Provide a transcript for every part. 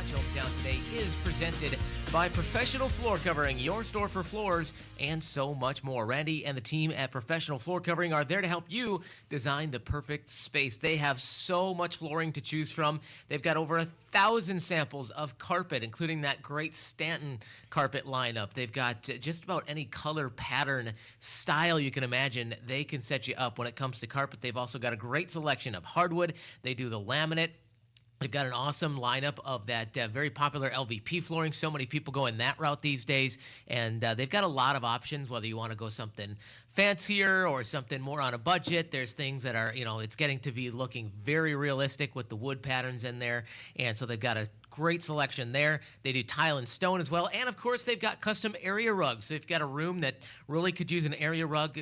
Dodge Hometown today is presented by Professional Floor Covering, your store for floors and so much more. Randy and the team at Professional Floor Covering are there to help you design the perfect space. They have so much flooring to choose from. They've got over 1,000 samples of carpet, including that great Stanton carpet lineup. They've got just about any color, pattern, style you can imagine. They can set you up when it comes to carpet. They've also got a great selection of hardwood. They do the laminate. They've got an awesome lineup of that very popular LVP flooring. So many people go in that route these days. And they've got a lot of options, whether you want to go something fancier or something more on a budget. There's things that are, it's getting to be looking very realistic with the wood patterns in there. And so they've got a great selection there. They do tile and stone as well. And, of course, they've got custom area rugs. So if you've got a room that really could use an area rug,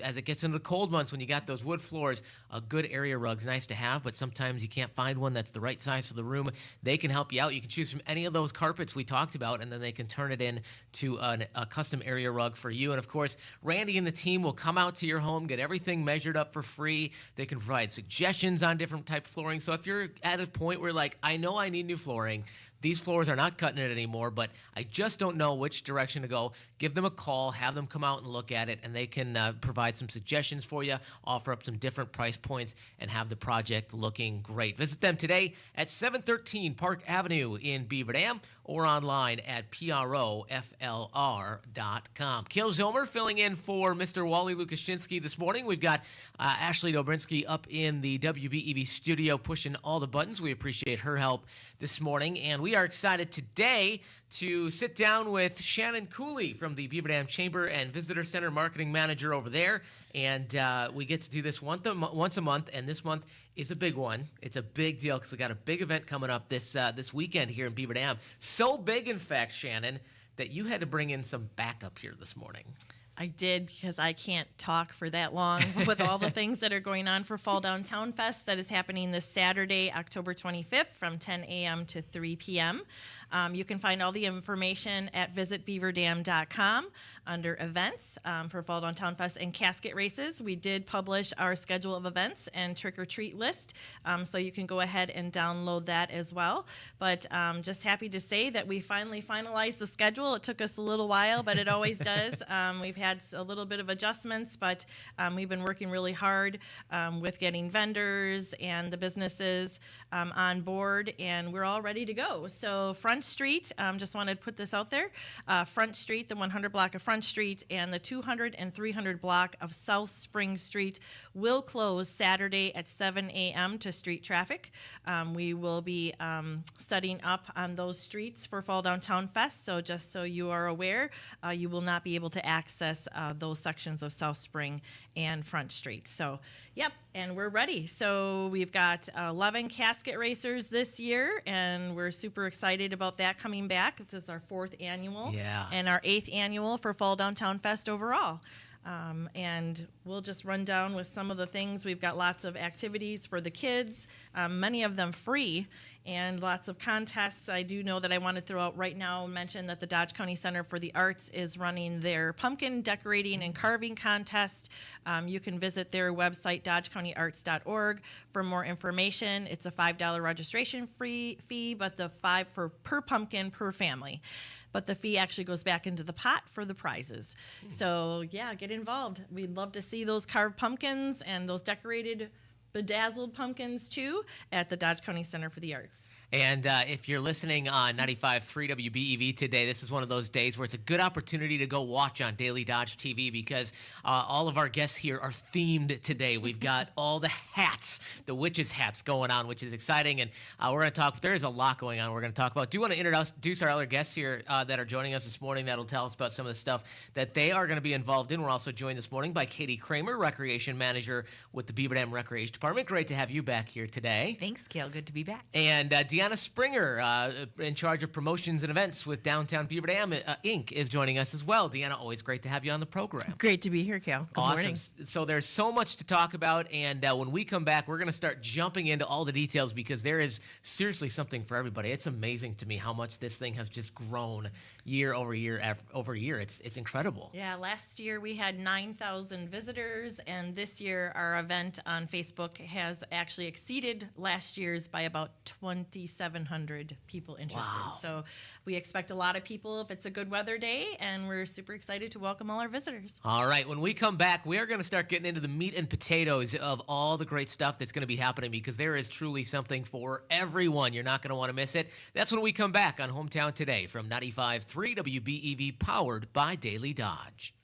as it gets into the cold months when you got those wood floors, a good area rug's nice to have, but sometimes you can't find one that's the right size for the room. They can help you out. You can choose from any of those carpets we talked about, and then they can turn it into a custom area rug for you. And, of course, Randy and the team will come out to your home, get everything measured up for free. They can provide suggestions on different type of flooring. So if you're at a point where, I know I need new flooring, these floors are not cutting it anymore, but I just don't know which direction to go, give them a call, have them come out and look at it, and they can provide some suggestions for you, offer up some different price points, and have the project looking great. Visit them today at 713 Park Avenue in Beaver Dam or online at proflr.com. Kale Zomer filling in for Mr. Wally Lukashinsky this morning. We've got Ashley Dobrinsky up in the WBEV studio pushing all the buttons. We appreciate her help this morning, and we are excited today to sit down with Shannon Cooley from the Beaver Dam Chamber and Visitor Center Marketing Manager over there. And we get to do this once a month, and this month is a big one. It's a big deal because we got a big event coming up this weekend here in Beaver Dam. So big, in fact, Shannon, that you had to bring in some backup here this morning. I did, because I can't talk for that long with all the things that are going on for Fall Downtown Fest that is happening this Saturday, October 25th from 10 a.m. to 3 p.m. You can find all the information at visitbeaverdam.com under events for Fall Downtown Fest and casket races. We did publish our schedule of events and trick-or-treat list, so you can go ahead and download that as well. But just happy to say that we finally finalized the schedule. It took us a little while, but it always does. We've had a little bit of adjustments, but we've been working really hard with getting vendors and the businesses on board, and we're all ready to go. So Front Street, just wanted to put this out there, Front Street, the 100 block of Front Street, and the 200 and 300 block of South Spring Street will close Saturday at 7 a.m. to street traffic. We will be setting up on those streets for Fall Downtown Fest, so just so you are aware, you will not be able to access those sections of South Spring and Front Street. So, yep, and we're ready. So we've got 11 casket racers this year, and we're super excited about that coming back. This is our 4th annual, and our 8th annual for Fall Downtown Fest overall. And we'll just run down with some of the things. We've got lots of activities for the kids, many of them free, and lots of contests. I do know that I want to throw out right now and mention that the Dodge County Center for the Arts is running their pumpkin decorating and carving contest. You can visit their website, dodgecountyarts.org, for more information. It's a $5 registration fee, but the $5 per pumpkin per family. But the fee actually goes back into the pot for the prizes. So, yeah, get involved. We'd love to see those carved pumpkins and those decorated, bedazzled pumpkins, too, at the Dodge County Center for the Arts. And if you're listening on 95.3 WBEV today, this is one of those days where it's a good opportunity to go watch on Daily Dodge TV because all of our guests here are themed today. We've got all the hats, the witches' hats going on, which is exciting. And we're going to talk, there is a lot going on we're going to talk about. Do you want to introduce our other guests here that are joining us this morning that'll tell us about some of the stuff that they are going to be involved in? We're also joined this morning by Katie Kramer, Recreation Manager with the Beaver Dam Recreation Department. Great to have you back here today. Thanks, Kale. Good to be back. And Deanna Springer, in charge of promotions and events with Downtown Beaver Dam Inc., is joining us as well. Deanna, always great to have you on the program. Great to be here, Kale. Good awesome. morning. So there's so much to talk about, and when we come back, we're going to start jumping into all the details because there is seriously something for everybody. It's amazing to me how much this thing has just grown year over year over year. It's incredible. Yeah, last year we had 9,000 visitors, and this year our event on Facebook has actually exceeded last year's by about 27%. 5,700 people interested. Wow. So we expect a lot of people if it's a good weather day, and we're super excited to welcome all our visitors. All right, when we come back, we are going to start getting into the meat and potatoes of all the great stuff that's going to be happening, because there is truly something for everyone. You're not going to want to miss it. That's when we come back on Hometown Today from 95.3 WBEV, powered by Daily Dodge.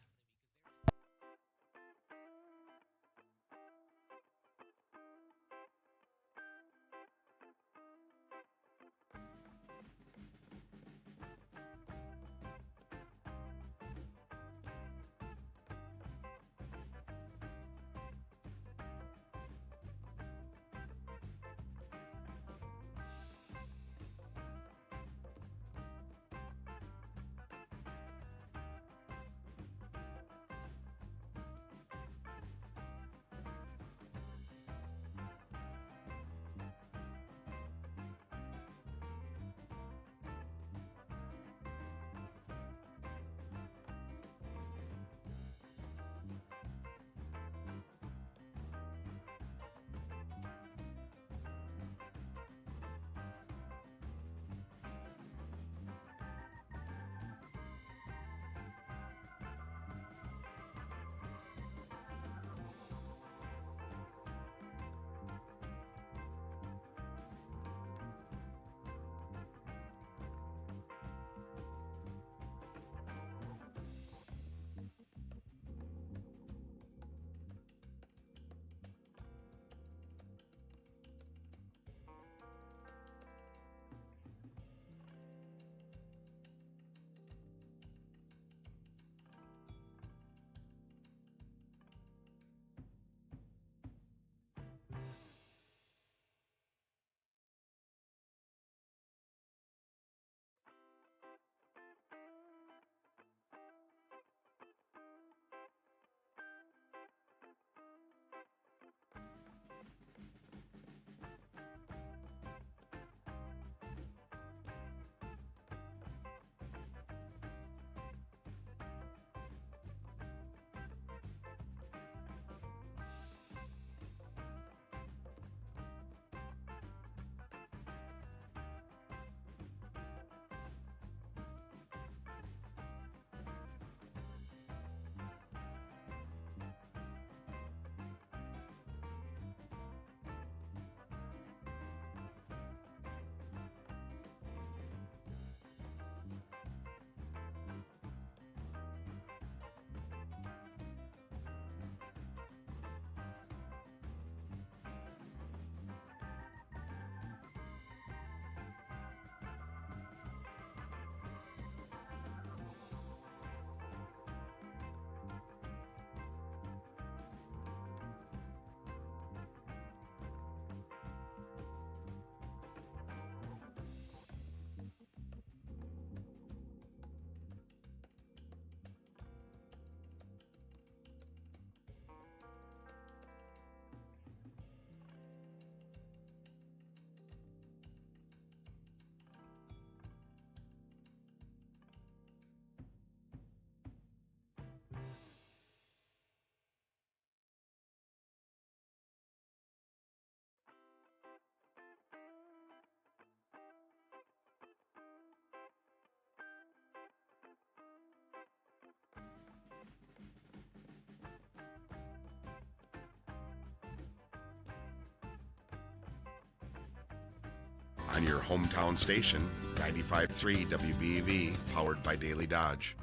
On your hometown station, 95.3 WBEV, powered by Daily Dodge.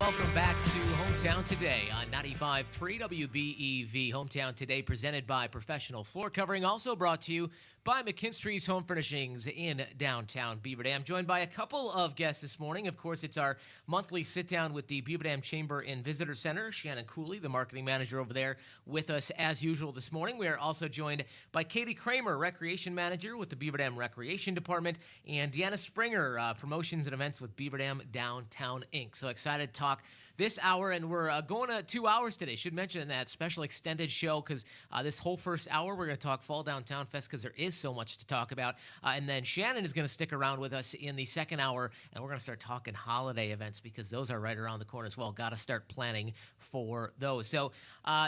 Welcome back to Hometown Today on 95.3 WBEV. Hometown Today presented by Professional Floor Covering, also brought to you by McKinstry's Home Furnishings in downtown Beaver Dam. Joined by a couple of guests this morning. Of course, it's our monthly sit-down with the Beaver Dam Chamber and Visitor Center. Shannon Cooley, the marketing manager over there, with us as usual this morning. We are also joined by Katie Kramer, Recreation Manager with the Beaver Dam Recreation Department, and Deanna Springer, Promotions and Events with Beaver Dam Downtown Inc. So excited to talk this hour, and we're going to 2 hours today. Should mention that special extended show because this whole first hour we're going to talk Fall Downtown Fest because there is so much to talk about. And then Shannon is going to stick around with us in the second hour, and we're going to start talking holiday events because those are right around the corner as well. Got to start planning for those. So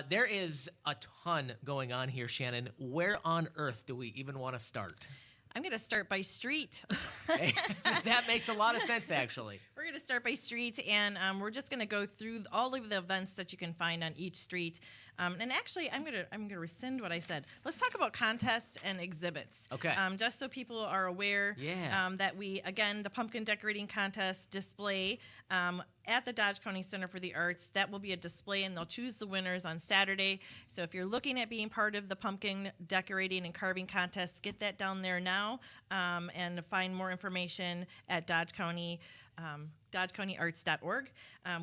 there is a ton going on here, Shannon. Where on earth do we even want to start? I'm going to start by street. That makes a lot of sense, actually. We're going to start by street, and we're just going to go through all of the events that you can find on each street. And actually, I'm gonna rescind what I said. Let's talk about contests and exhibits. Okay. Just so people are aware. Yeah. That the pumpkin decorating contest display at the Dodge County Center for the Arts. That will be a display, and they'll choose the winners on Saturday. So if you're looking at being part of the pumpkin decorating and carving contest, get that down there now, and find more information at Dodge County. DodgeCountyArts.org.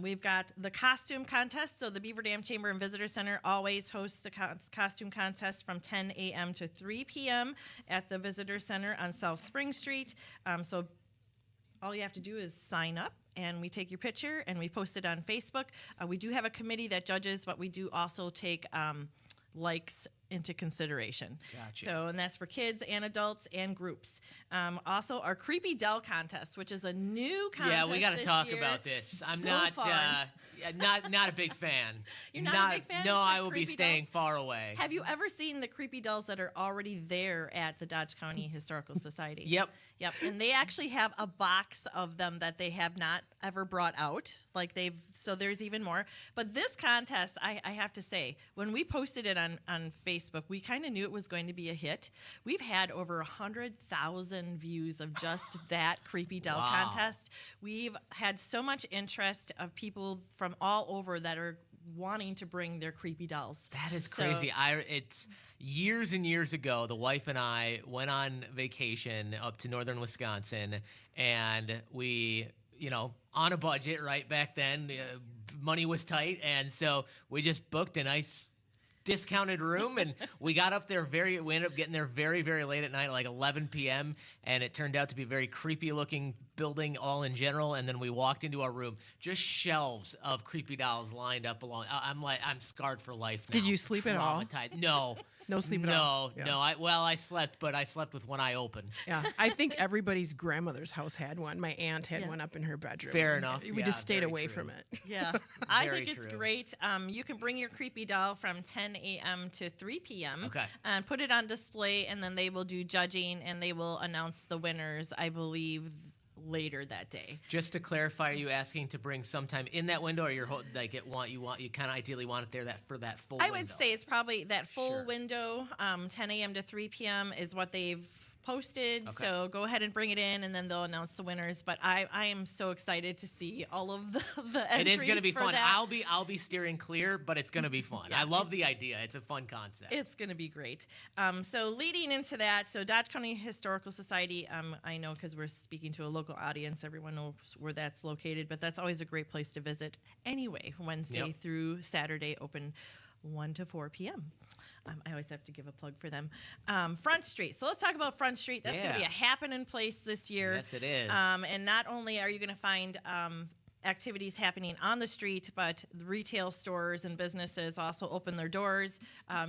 We've got the costume contest. So the Beaver Dam Chamber and Visitor Center always hosts the costume contest from 10 a.m. to 3 p.m. at the Visitor Center on South Spring Street. So all you have to do is sign up, and we take your picture and we post it on Facebook. We do have a committee that judges, but we do also take likes into consideration. Gotcha. So, and that's for kids and adults and groups. Also, our Creepy Doll contest, which is a new contest. Yeah, we got to talk year. about this. I'm So not fun. not a big fan. You're not a big fan No, of the I will be creepy staying dolls? far away. Have you ever seen the creepy dolls that are already there at the Dodge County Historical Society? Yep. Yep. And they actually have a box of them that they have not ever brought out. So there's even more. But this contest, I have to say, when we posted it on Facebook, we kind of knew it was going to be a hit. We've had over 100,000 views of just that creepy doll Wow. contest. We've had so much interest of people from all over that are wanting to bring their creepy dolls. That is So- crazy. It's years and years ago. The wife and I went on vacation up to northern Wisconsin, and we, on a budget right back then, money was tight, and so we just booked a nice discounted room, and we got up there we ended up getting there very, very late at night, like 11 p.m., and it turned out to be a very creepy looking building all in general. And then we walked into our room, just shelves of creepy dolls lined up along. I'm scarred for life now. Did you sleep at all? Traumatized. No. No sleep at all? Yeah. No. I slept, but I slept with one eye open. Yeah, I think everybody's grandmother's house had one. My aunt had Yeah. one up in her bedroom. Fair enough. We Yeah, just stayed very away true. from it. Yeah, I Very think it's true. great. You can bring your creepy doll from 10 a.m. to 3 p.m. Okay. And put it on display, and then they will do judging, and they will announce the winners, I believe, later that day. Just to clarify, are you asking to bring sometime in that window, or you kind of ideally want it there for that full I window? would say it's probably that full Sure. window, 10 a.m. to 3 p.m. is what they've posted. Okay. So go ahead and bring it in, and then they'll announce the winners. But I am so excited to see all of the It entries is going to be for fun. that. I'll be steering clear, but it's going to be fun. I love the idea. It's a fun concept. It's going to be great. So leading into that, so Dodge County Historical Society, I know because we're speaking to a local audience, everyone knows where that's located, but that's always a great place to visit anyway, Wednesday Yep. through Saturday, open 1 to 4 p.m. I always have to give a plug for them. Front Street. So let's talk about Front Street. That's going to be a Yeah. happening place this year. Yes, it is. And not only are you going to find activities happening on the street, but the retail stores and businesses also open their doors.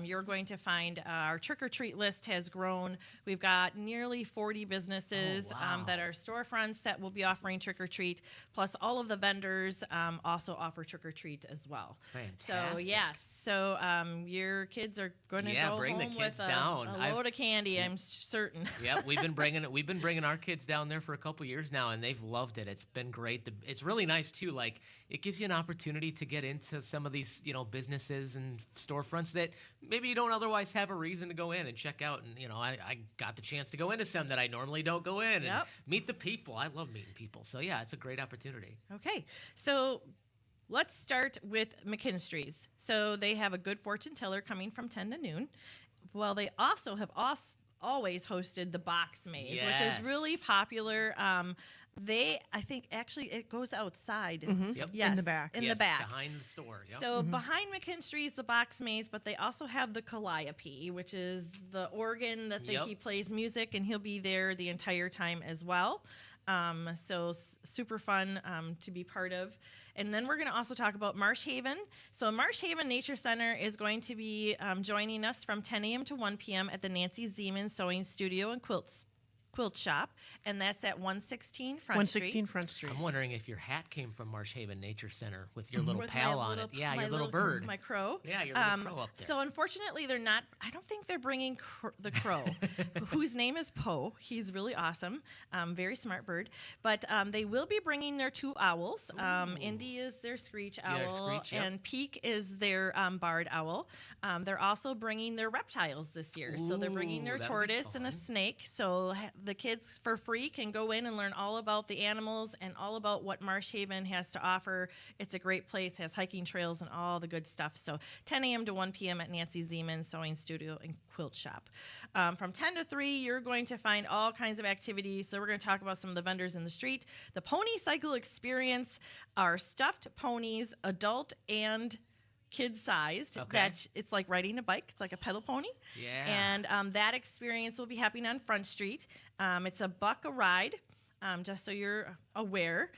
You're going to find our trick-or-treat list has grown. We've got nearly 40 businesses wow. that are storefronts that will be offering trick-or-treat, plus all of the vendors also offer trick-or-treat as well. So, Fantastic. yes. So, your kids are going to go bring the home kids with down. a load of candy, I'm certain. Yep, we've been bringing our kids down there for a couple years now, and they've loved it. It's been great. It's really nice too. Like, it gives you an opportunity to get into some of these, businesses and storefronts that maybe you don't otherwise have a reason to go in and check out. And I got the chance to go into some that I normally don't go in and Yep. meet the people. I love meeting people. So yeah, it's a great opportunity. Okay, so let's start with McKinstry's. So they have a good fortune teller coming from 10 to noon. Well, they also have always hosted the box maze, which is really Yes. popular. I think actually it goes outside. Yep. Yes, In the back. In Yes, the back. behind the store. Yep. So behind McKinstry's the box maze, but they also have the Calliope, which is the organ that Yep. he plays music, and he'll be there the entire time as well. Super fun to be part of. And then we're going to also talk about Marsh Haven. So Marsh Haven Nature Center is going to be joining us from 10 a.m. to 1 p.m. at the Nancy Zeman Sewing Studio and Quilt Shop, and that's at 116 Front Street. 116 Front Street. I'm wondering if your hat came from Marsh Haven Nature Center with your little With pal my on little- it. Yeah, my your little bird. My crow. Yeah, your little crow up there. So unfortunately, they're not. I don't think they're bringing the crow, whose name is Poe. He's really awesome, very smart bird. But they will be bringing their 2 owls. Indy is their screech owl, Yeah, screech, yep. and Peak is their barred owl. They're also bringing their reptiles this year. So they're bringing their Ooh, that'll be tortoise and a fun. snake. So the kids, for free, can go in and learn all about the animals and all about what Marsh Haven has to offer. It's a great place, has hiking trails and all the good stuff. So 10 a.m. to 1 p.m. at Nancy Zeman Sewing Studio and Quilt Shop. From 10 to 3, you're going to find all kinds of activities. So we're going to talk about some of the vendors in the street. The Pony Cycle Experience are stuffed ponies, adult and kid-sized. Okay. That it's like riding a bike. It's like a pedal pony. Yeah. And that experience will be happening on Front Street. It's $1 a ride. Just so you're aware.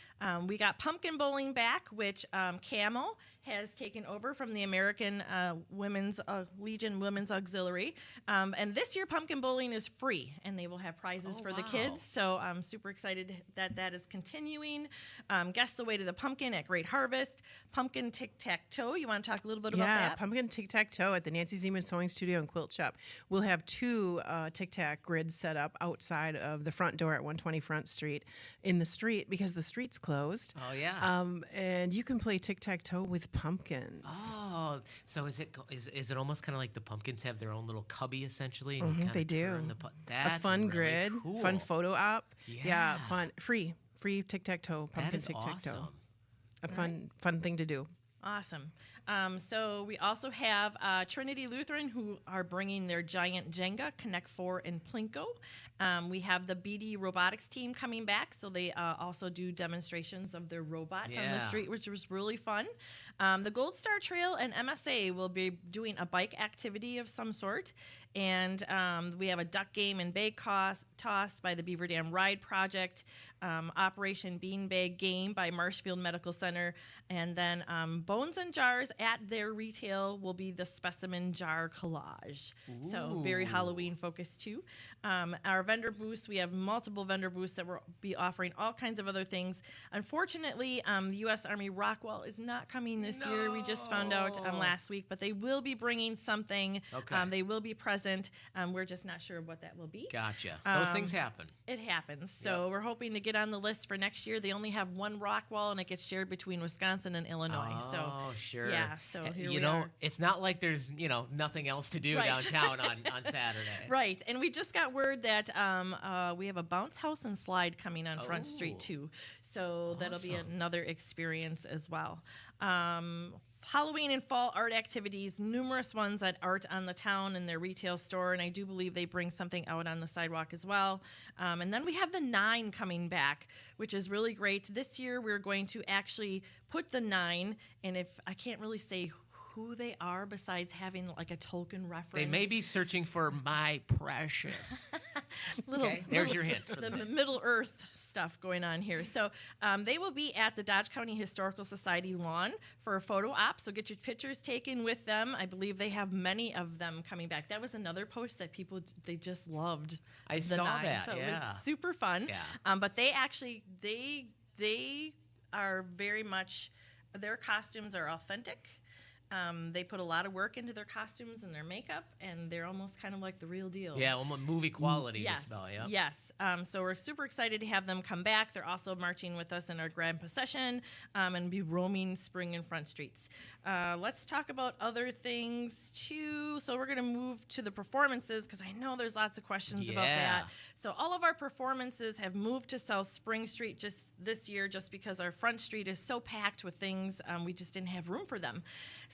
We got pumpkin bowling back, which Camel has taken over from the American Women's Legion Women's Auxiliary. And this year, pumpkin bowling is free, and they will have prizes for the wow. kids. So I'm super excited that is continuing. Guess the Way to the Pumpkin at Great Harvest. Pumpkin Tic-Tac-Toe. You want to talk a little bit about Yeah, that? pumpkin tic-tac-toe at the Nancy Zeman Sewing Studio and Quilt Shop. We'll have 2 tic-tac grids set up outside of the front door at 120 Front Street in the street because the street's closed. Oh, yeah. And you can play tic-tac-toe with pumpkins. Oh, so is it almost kind of like the pumpkins have their own little cubby essentially? And you kinda They do. turn A That's fun really grid, cool. fun photo op. Yeah. Fun, free tic-tac-toe, That pumpkin is tic-tac-toe. awesome. A fun thing to do. Awesome. So we also have Trinity Lutheran, who are bringing their giant Jenga, Connect 4 in Plinko. We have the BD Robotics team coming back, so they also do demonstrations of their robot on the Yeah. street, which was really fun. The Gold Star Trail and MSA will be doing a bike activity of some sort. And we have a duck game and bag toss by the Beaver Dam Ride Project, Operation Beanbag Game by Marshfield Medical Center, and then Bones and Jars at their retail will be the Specimen Jar Collage. So very Ooh. Halloween focused too. Our vendor booths, we have multiple vendor booths that will be offering all kinds of other things. Unfortunately, the U.S. Army Rockwall is not coming this year. We just found out No. last week, but they will be bringing something. Okay. They will be present. We're just not sure what that will be. Gotcha. Those things happen. It happens. So we're hoping to get on the list for next year. They only have one rock wall, and it gets shared between Wisconsin and Illinois. So Oh, sure. yeah, so here you we know, are. it's not like there's nothing else to do Right. downtown on Saturday. Right, and we just got word that we have a bounce house and slide coming on Front Street Oh. too. So that'll be Awesome. another experience as well. Halloween and fall art activities, numerous ones at Art on the Town in their retail store, and I do believe they bring something out on the sidewalk as well. And then we have the 9 coming back, which is really great. This year we're going to actually put the 9, and if I can't really say who they are besides having like a Tolkien reference. They may be searching for my precious. Little, Okay, there's your hint for the the Middle Earth stuff going on here. So they will be at the Dodge County Historical Society lawn for a photo op. So get your pictures taken with them. I believe they have many of them coming back. That was another post that they just loved. I the saw 9. that, So it yeah. was super fun. Yeah. But they actually they are very much, their costumes are authentic. They put a lot of work into their costumes and their makeup, and they're almost kind of like the real deal. Yeah, well, movie quality Yes, just about, yeah. yes. So we're super excited to have them come back. They're also marching with us in our grand procession and be roaming Spring and Front Streets. Let's talk about other things too. So we're going to move to the performances because I know there's lots of questions about Yeah. that. So all of our performances have moved to South Spring Street just this year, just because our Front Street is so packed with things. We just didn't have room for them.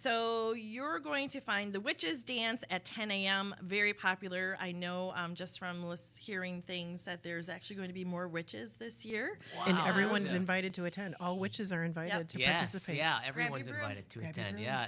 So you're going to find the Witches Dance at 10 a.m. Very popular. I know just from hearing things that there's actually going to be more witches this year. And everyone's invited to attend. All witches are invited to Yes, participate. yeah, everyone's broom. invited to Grab your attend. broom. Yeah,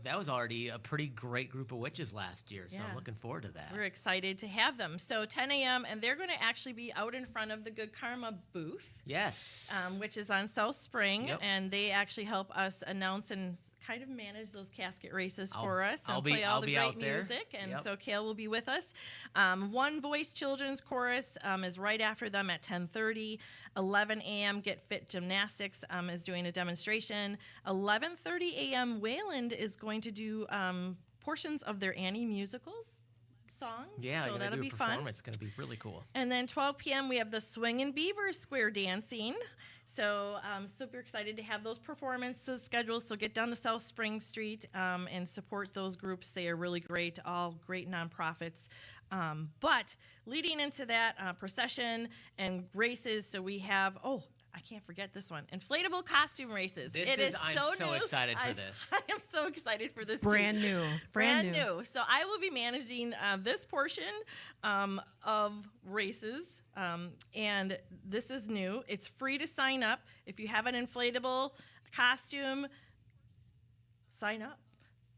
that was already a pretty great group of witches last year, so I'm Yeah. looking forward to that. We're excited to have them. So 10 a.m. and they're going to actually be out in front of the Good Karma booth. Yes. Which is on South Spring, Yep. and they actually help us announce and kind of manage those casket races for us and I'll play all I'll the be great out there. music. And Yep. so Kale will be with us. One Voice Children's Chorus is right after them at 10:30. 11 a.m. Get Fit Gymnastics is doing a demonstration. 11:30 a.m. Wayland is going to do portions of their Annie musicals songs. Yeah, so gonna that'll do be a fun. performance. It's going to be really cool. And then 12 p.m. we have the Swing and Beaver Square Dancing. So super excited to have those performances scheduled. So get down to South Spring Street and support those groups. They are really great, all great nonprofits. But leading into that procession and races, so we have, I can't forget this one. Inflatable costume races. I'm so new. excited for this. I am so excited for this. Brand too. new. Brand new. So I will be managing this portion of races, and this is new. It's free to sign up. If you have an inflatable costume, sign up.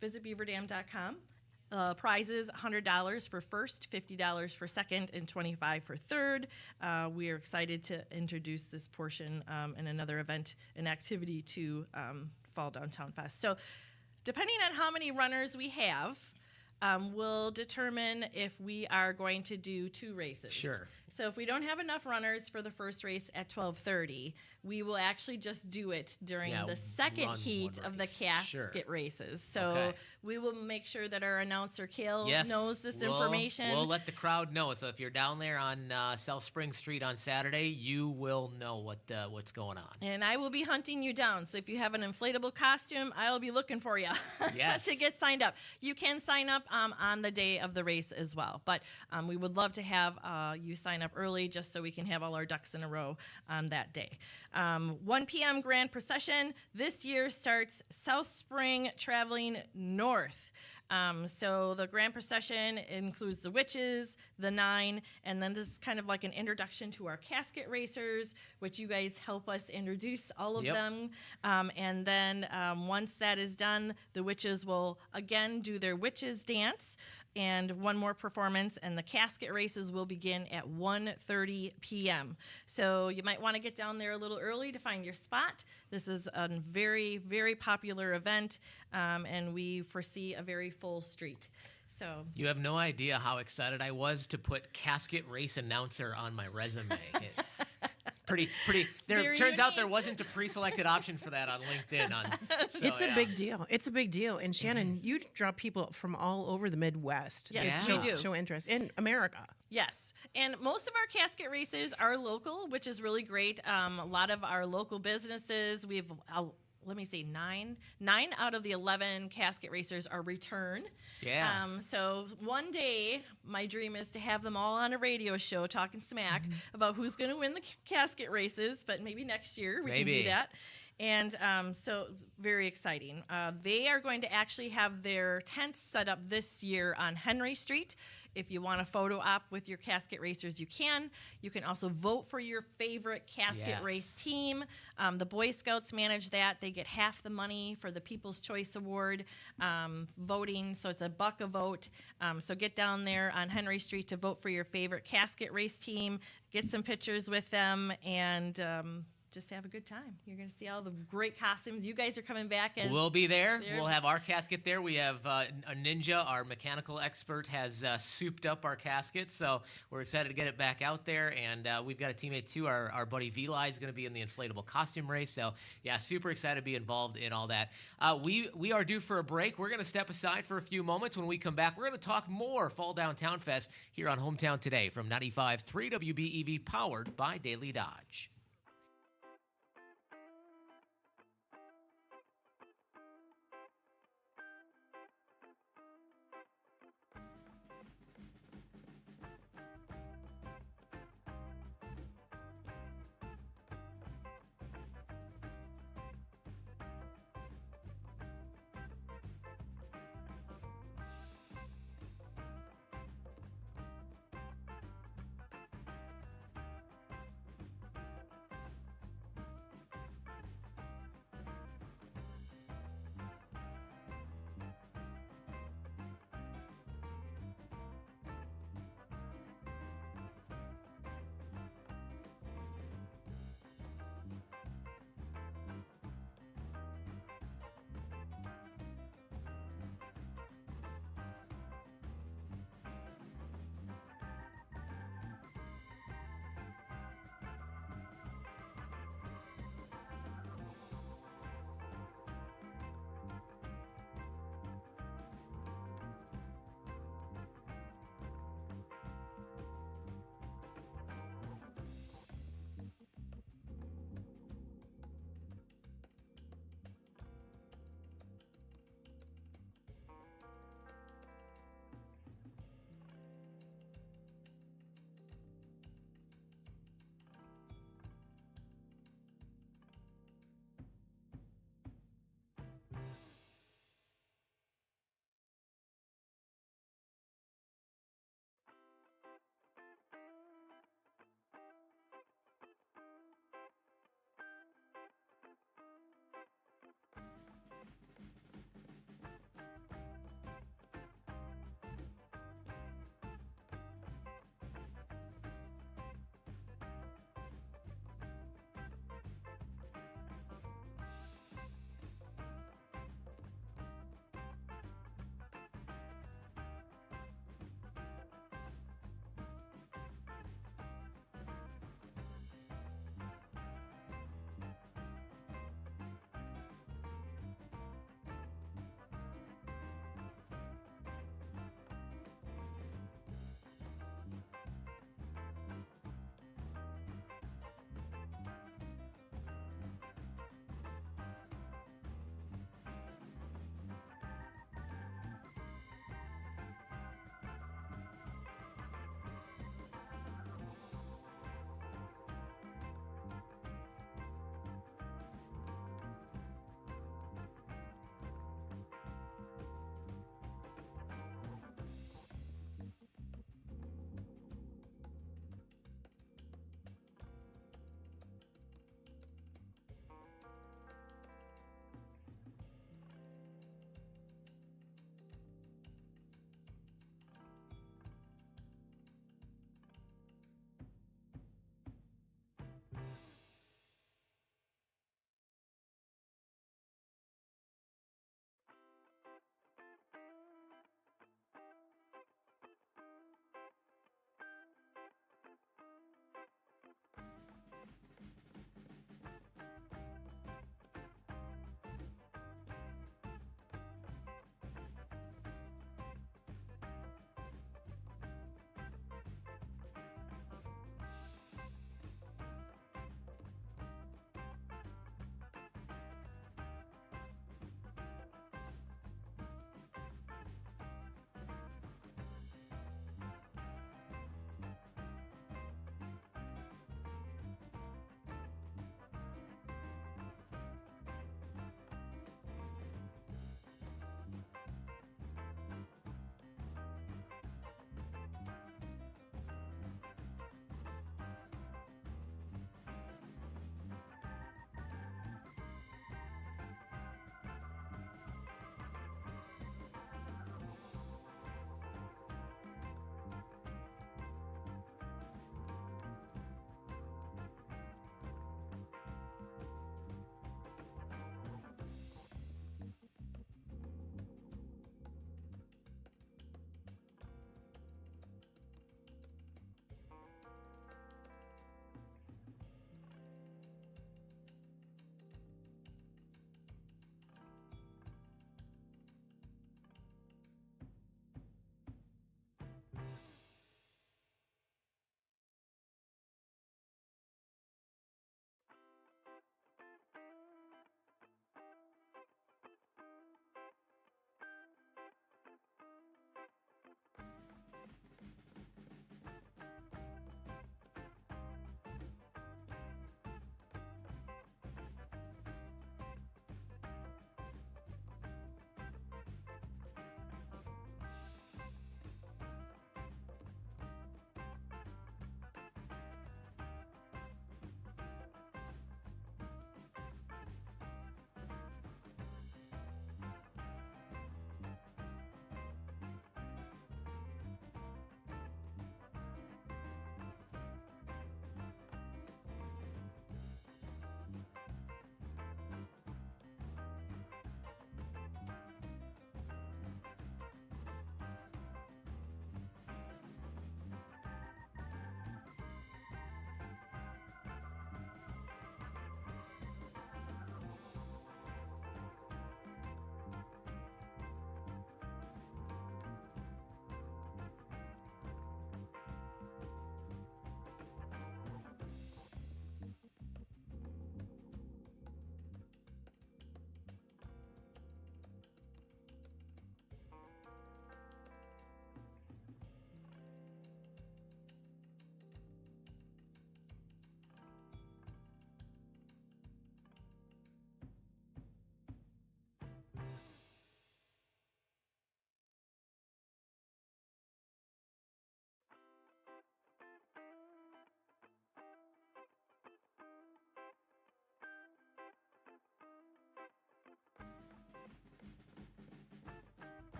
Visit beaverdam.com. Prizes $100 for first, $50 for second, and $25 for third. We are excited to introduce this portion and another event and activity to Fall Downtown Fest. So, depending on how many runners we have, will determine if we are going to do two races. Sure. So if we don't have enough runners for the first race at 12:30, we will actually just do it during the second run heat one of the race. casket Sure. races. So Okay. we will make sure that our announcer Kale Yes, knows this we'll- information. We'll let the crowd know. So if you're down there on South Spring Street on Saturday, you will know what's going on. And I will be hunting you down. So if you have an inflatable costume, I'll be looking for you Yes. to get signed up. You can sign up on the day of the race as well. But we would love to have you sign up early just so we can have all our ducks in a row on that day. 1 p.m. Grand Procession. This year starts South Spring traveling north. So the Grand Procession includes the Witches, the 9, and then this is kind of like an introduction to our casket racers, which you guys help us introduce all of Yep. them. And then once that is done, the Witches will again do their Witches Dance and one more performance, and the casket races will begin at 1:30 p.m. So you might want to get down there a little early to find your spot. This is a very, very popular event, and we foresee a very full street. So You have no idea how excited I was to put casket race announcer on my resume. Pretty. Very Turns out unique. there wasn't a pre-selected option for that on LinkedIn. It's a big deal. It's a big deal. And Shannon, you draw people from all over the Midwest. Yes, that we do. Show interest in America. yes, and most of our casket races are local, which is really great. A lot of our local businesses, we've let me see, nine out of the 11 casket racers are return. Yeah. So one day, my dream is to have them all on a radio show talking smack about who's going to win the casket races. But maybe next year we can Maybe. do that. And so very exciting. They are going to actually have their tents set up this year on Henry Street. If you want a photo op with your casket racers, you can. You can also vote for your favorite casket Yes. race team. The Boy Scouts manage that. They get half the money for the People's Choice Award voting, so it's $1 a vote. So get down there on Henry Street to vote for your favorite casket race team. Get some pictures with them, and just have a good time. You're going to see all the great costumes. You guys are coming back as We'll be there. There- We'll have our casket there. We have a Ninja, our mechanical expert, has souped up our casket, so we're excited to get it back out there. And we've got a teammate too. Our buddy Vili is going to be in the inflatable costume race. So yeah, super excited to be involved in all that. We are due for a break. We're going to step aside for a few moments. When we come back, we're going to talk more Fall Downtown Fest here on Hometown Today from 95.3 WBEV, powered by Daily Dodge.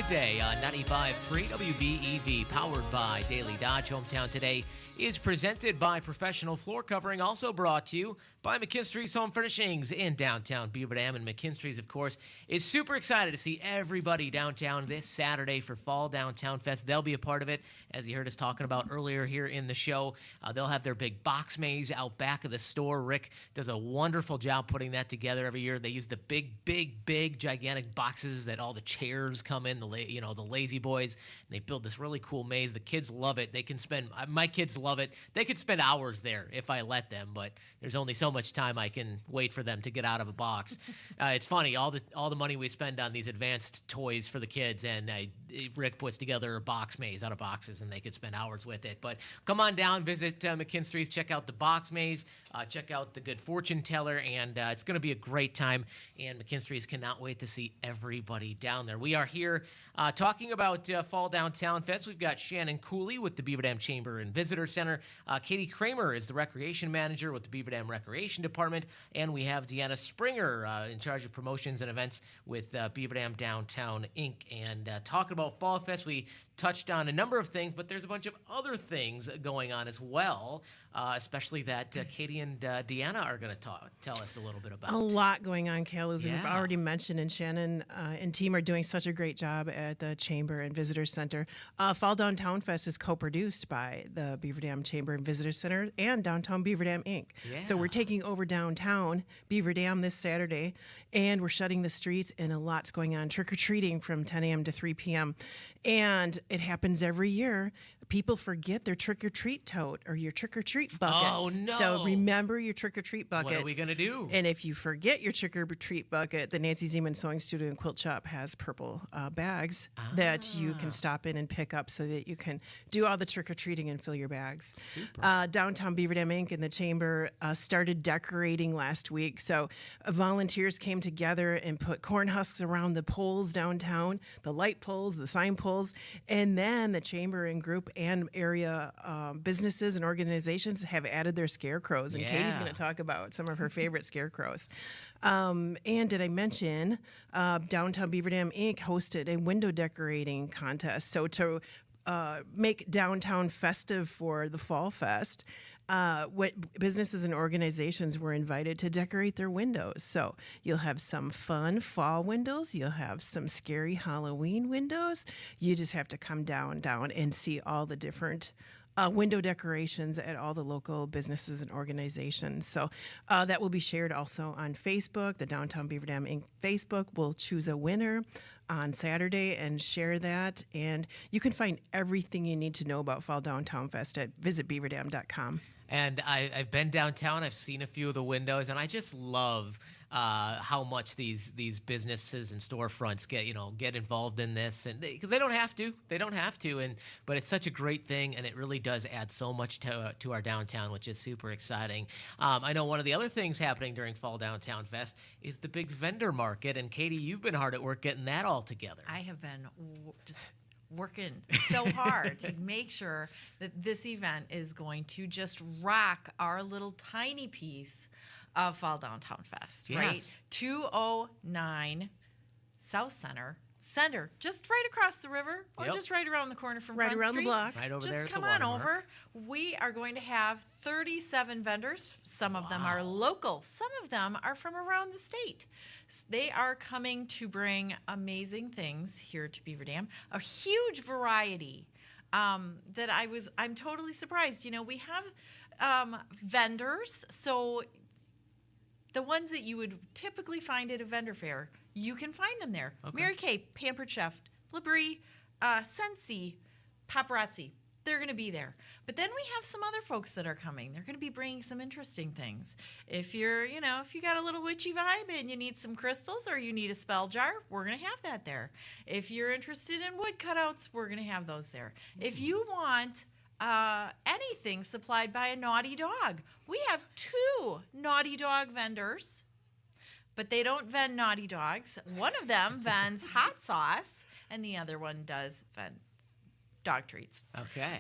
weekday on 95.3 WBEV, powered by Daily Dodge. Hometown Today is presented by Professional Floor Covering, also brought to you by McKinstry's Home Furnishings in downtown Beaver Dam. And McKinstry's, of course, is super excited to see everybody downtown this Saturday for Fall Downtown Fest. They'll be a part of it, as you heard us talking about earlier here in the show. They'll have their big box maze out back of the store. Rick does a wonderful job putting that together every year. They use the big, gigantic boxes that all the chairs come in, the lazy boys. And they build this really cool maze. The kids love it. They can spend, my kids love it. They could spend hours there if I let them, but there's only so much time I can wait for them to get out of a box. It's funny, all the money we spend on these advanced toys for the kids, and Rick puts together a box maze out of boxes, and they could spend hours with it. But come on down, visit McKinstry's, check out the box maze, check out the Good Fortune Teller, and it's going to be a great time. And McKinstry's cannot wait to see everybody down there. We are here talking about Fall Downtown Fest. We've got Shannon Cooley with the Beaver Dam Chamber and Visitor Center. Katie Kramer is the Recreation Manager with the Beaver Dam Recreation Department. And we have Deanna Springer in charge of promotions and events with Beaver Dam Downtown Inc. And talking about Fall Fest, we touched on a number of things, but there's a bunch of other things going on as well, especially that Katie and Deanna are going to tell us a little bit about. A lot going on, Cal, as we've Yeah. already mentioned, and Shannon and team are doing such a great job at the Chamber and Visitor Center. Fall Downtown Fest is co-produced by the Beaver Dam Chamber and Visitor Center and Downtown Beaver Dam Inc. So Yeah. we're taking over downtown Beaver Dam this Saturday, and we're shutting the streets, and a lot's going on. Trick-or-treating from 10 a.m. to 3 p.m. And it happens every year. People forget their trick-or-treat tote or your trick-or-treat bucket. Oh, no. So remember your trick-or-treat bucket. What are we going to do? And if you forget your trick-or-treat bucket, the Nancy Zeman Sewing Studio and Quilt Shop has purple bags that you can stop in and pick up so that you can do all the trick-or-treating and fill your bags. Super. Downtown Beaver Dam Inc. and the Chamber started decorating last week. So volunteers came together and put corn husks around the poles downtown, the light poles, the sign poles, and then the Chamber and group and area businesses and organizations have added their scarecrows. And Katie's Yeah. going to talk about some of her favorite scarecrows. And did I mention Downtown Beaver Dam Inc. hosted a window decorating contest. So to make downtown festive for the Fall Fest, what businesses and organizations were invited to decorate their windows. So you'll have some fun fall windows. You'll have some scary Halloween windows. You just have to come down and see all the different window decorations at all the local businesses and organizations. So that will be shared also on Facebook. The Downtown Beaver Dam Inc. Facebook will choose a winner on Saturday and share that. And you can find everything you need to know about Fall Downtown Fest at visitbeaverdam.com. And I've been downtown. I've seen a few of the windows, and I just love how much these businesses and storefronts get involved in this, and because they don't have to, but it's such a great thing, and it really does add so much to our downtown, which is super exciting. I know one of the other things happening during Fall Downtown Fest is the big vendor market, and Katie, you've been hard at work getting that all together. I have been just working so hard to make sure that this event is going to just rock our little tiny piece of Fall Downtown Fest, Yes. right? 209 South Center, just right across the river, or Yep. just right around the corner from Right Front around the Street. block. Right over Just there at the come on watermark. over. We are going to have 37 vendors. Some of them are local. Some of them are from around the state. They are coming to bring amazing things here to Beaver Dam. A huge variety that I'm totally surprised. You know, we have vendors, so the ones that you would typically find at a vendor fair, you can find them there. Okay. Mary Kay, Pampered Chef, Labrie, Sensi, Paparazzi. They're going to be there. But then we have some other folks that are coming. They're going to be bringing some interesting things. If if you got a little witchy vibe and you need some crystals or you need a spell jar, we're going to have that there. If you're interested in wood cutouts, we're going to have those there. If you want anything supplied by a naughty dog, we have 2 naughty dog vendors, but they don't vend naughty dogs. One of them vends hot sauce, and the other one does vend dog treats. Okay.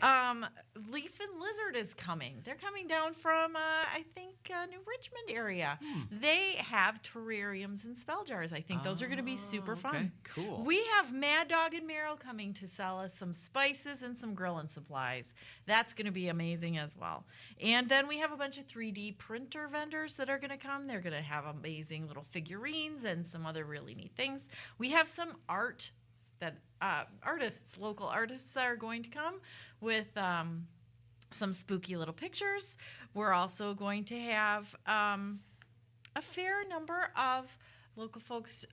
Leaf and Lizard is coming. They're coming down from, I think, New Richmond area. They have terrariums and spell jars. I think those are going to be super fun. Okay, cool. We have Mad Dog and Meryl coming to sell us some spices and some grilling supplies. That's going to be amazing as well. And then we have a bunch of 3D printer vendors that are going to come. They're going to have amazing little figurines and some other really neat things. We have some art that local artists that are going to come with some spooky little pictures. We're also going to have a fair number of local folks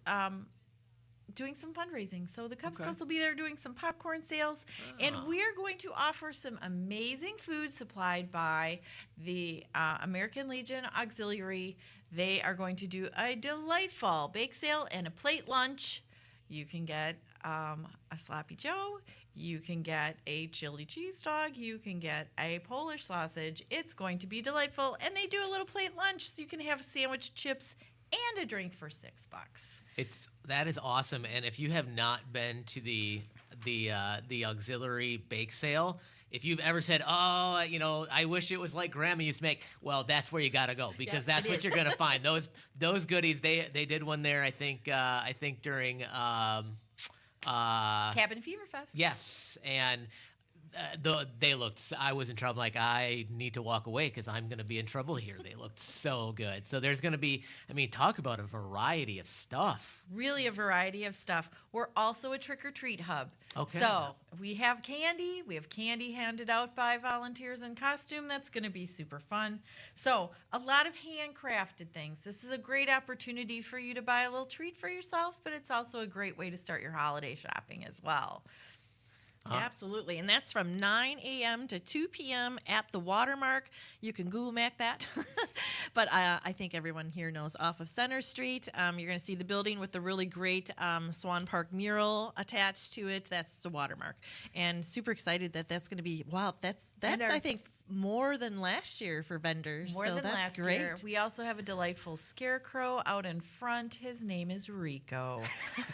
doing some fundraising. So the Cub Scouts will be there doing some popcorn sales. And we're going to offer some amazing food supplied by the American Legion Auxiliary. They are going to do a delightful bake sale and a plate lunch. You can get a sloppy Joe. You can get a chili cheese dog. You can get a Polish sausage. It's going to be delightful. And they do a little plate lunch so you can have a sandwich, chips, and a drink for $6. That is awesome. And if you have not been to the auxiliary bake sale, if you've ever said, "Oh, I wish it was like Grandma used to make," well, that's where you got to go, because that's what you're gonna find. Those goodies. They did one there. I think during Cabin Fever Fest. Yes, and they looked. I was in trouble. Like, I need to walk away because I'm going to be in trouble here. They looked so good. So there's going to be. Talk about a variety of stuff. Really, a variety of stuff. We're also a trick or treat hub. Okay. So we have candy. We have candy handed out by volunteers in costume. That's going to be super fun. So a lot of handcrafted things. This is a great opportunity for you to buy a little treat for yourself, but it's also a great way to start your holiday shopping as well. Absolutely. And that's from 9 a.m. to 2 p.m. at the Watermark. You can Google map that. But I think everyone here knows off of Center Street. You're going to see the building with the really great Swan Park mural attached to it. That's the Watermark. And super excited that that's going to be, wow, that's I think, more than last year for vendors. More so than that's last great. year. We also have a delightful scarecrow out in front. His name is Rico.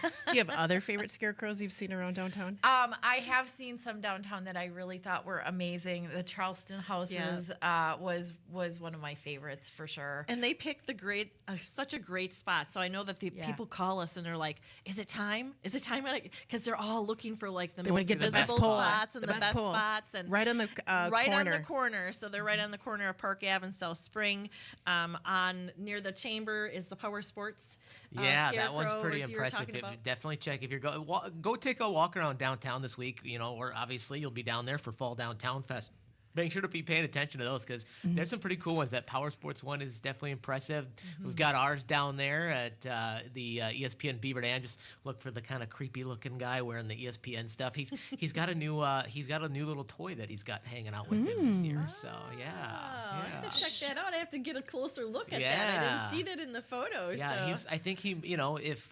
Do you have other favorite scarecrows you've seen around downtown? I have seen some downtown that I really thought were amazing. The Charleston houses was one of my favorites for sure. And they picked such a great spot. So I know that the people call us and they're like, "Is it time? Is it time?" Because they're all looking for like the most visible spots and the best spots, and right on the on the corner. So they're right on the corner of Park Ave and South Spring. On near the chamber is the Power Sports. That one's pretty what you were impressive. talking about. Definitely check if you're go take a walk around downtown this week. Or obviously you'll be down there for Fall Downtown Fest. Make sure to be paying attention to those, because there's some pretty cool ones. That Power Sports one is definitely impressive. We've got ours down there at the ESPN Beaver Dam. Just look for the kind of creepy looking guy wearing the ESPN stuff. He's got a new little toy that he's got hanging out with him this year. So I have to check that out. I have to get a closer look at that. I didn't see that in the photo. Yeah, so. I think if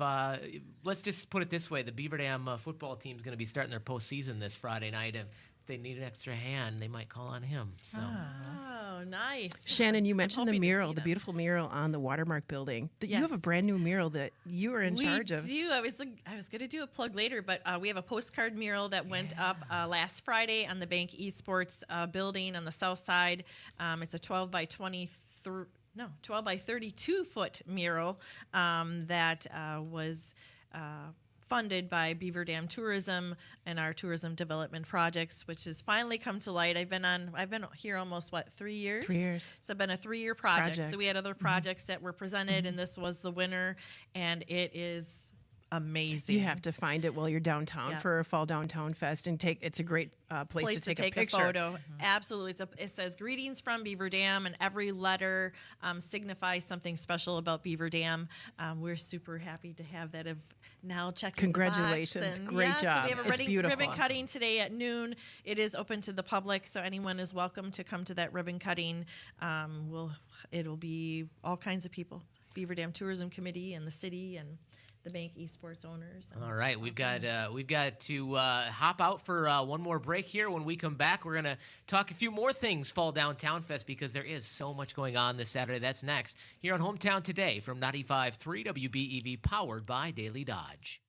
let's just put it this way, the Beaver Dam football team is going to be starting their postseason this Friday night. If they need an extra hand, they might call on him. So. Oh, nice. Shannon, you mentioned the hoping to mural, see the them. beautiful mural on the Watermark building. You have a Yes. brand new mural that you are in charge of. We do. I was going to do a plug later, but we have a postcard mural that went up last Friday on the Bank Esports building on the south side. It's a 12 by 32 foot mural that was funded by Beaver Dam Tourism and our tourism development projects, which has finally come to light. I've been here almost 3 years? 3 years. So it's been a 3-year project. So we had other projects that were presented, and this was the winner, and it is amazing. You have to find it while you're downtown for a Fall Downtown Fest and it's a great place to take a picture. Photo. Absolutely. It says "Greetings from Beaver Dam," and every letter signifies something special about Beaver Dam. We're super happy to have that. Now checking Congratulations. the box. And Great job. So we have a It's beautiful. ribbon cutting today at noon. It is open to the public, so anyone is welcome to come to that ribbon cutting. It'll be all kinds of people. Beaver Dam Tourism Committee and the city and the Bank Esports owners. All right, we've got to hop out for one more break here. When we come back, we're gonna talk a few more things Fall Downtown Fest, because there is so much going on this Saturday. That's next here on Hometown Today from 95.3 WBEV, powered by Daily Dodge.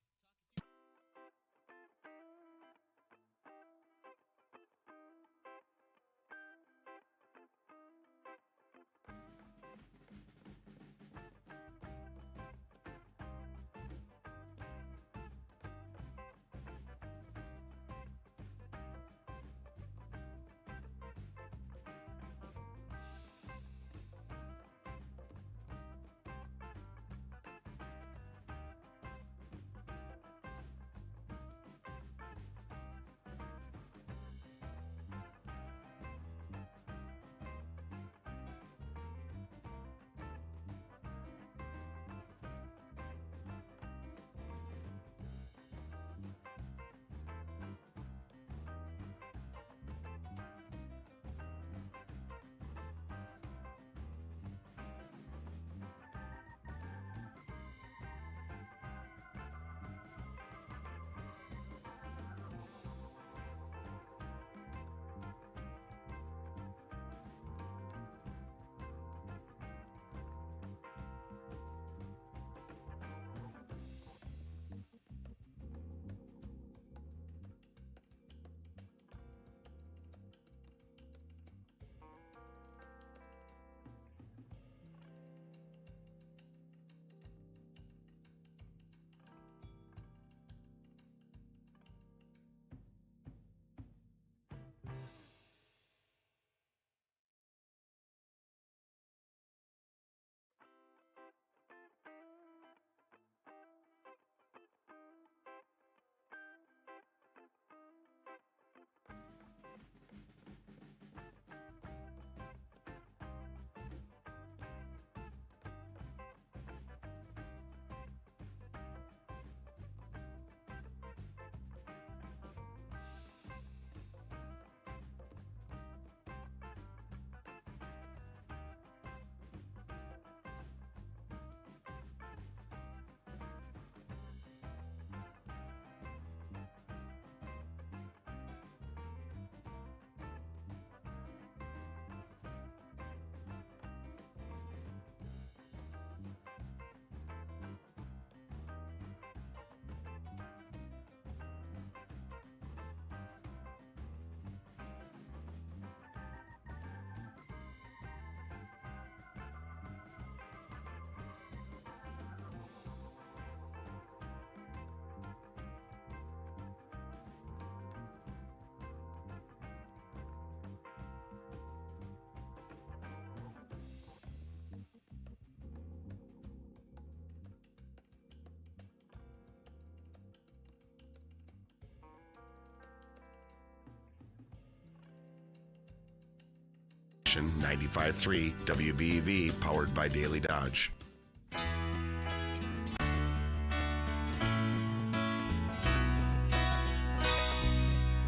Station 95.3 WBEV, powered by Daily Dodge.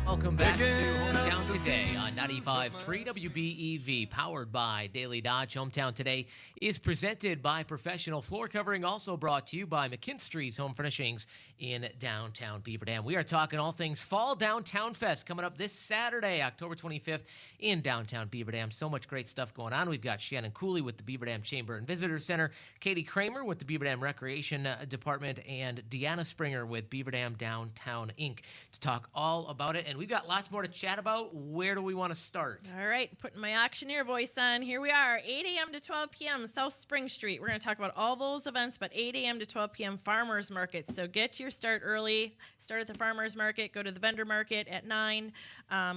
Welcome back to Hometown Today on 95.3 WBEV, powered by Daily Dodge. Hometown Today is presented by Professional Floor Covering, also brought to you by McKinstry's Home Furnishings in downtown Beaver Dam. We are talking all things Fall Downtown Fest coming up this Saturday, October 25th in downtown Beaver Dam. So much great stuff going on. We've got Shannon Cooley with the Beaver Dam Chamber and Visitor Center, Katie Kramer with the Beaver Dam Recreation Department, and Deanna Springer with Beaver Dam Downtown Inc. to talk all about it. And we've got lots more to chat about. Where do we want to start? All right, putting my auctioneer voice on. Here we are, 8 a.m. to 12 p.m., South Spring Street. We're going to talk about all those events, but 8 a.m. to 12 p.m. farmers markets. So get your start early. Start at the farmers market. Go to the vendor market at 9.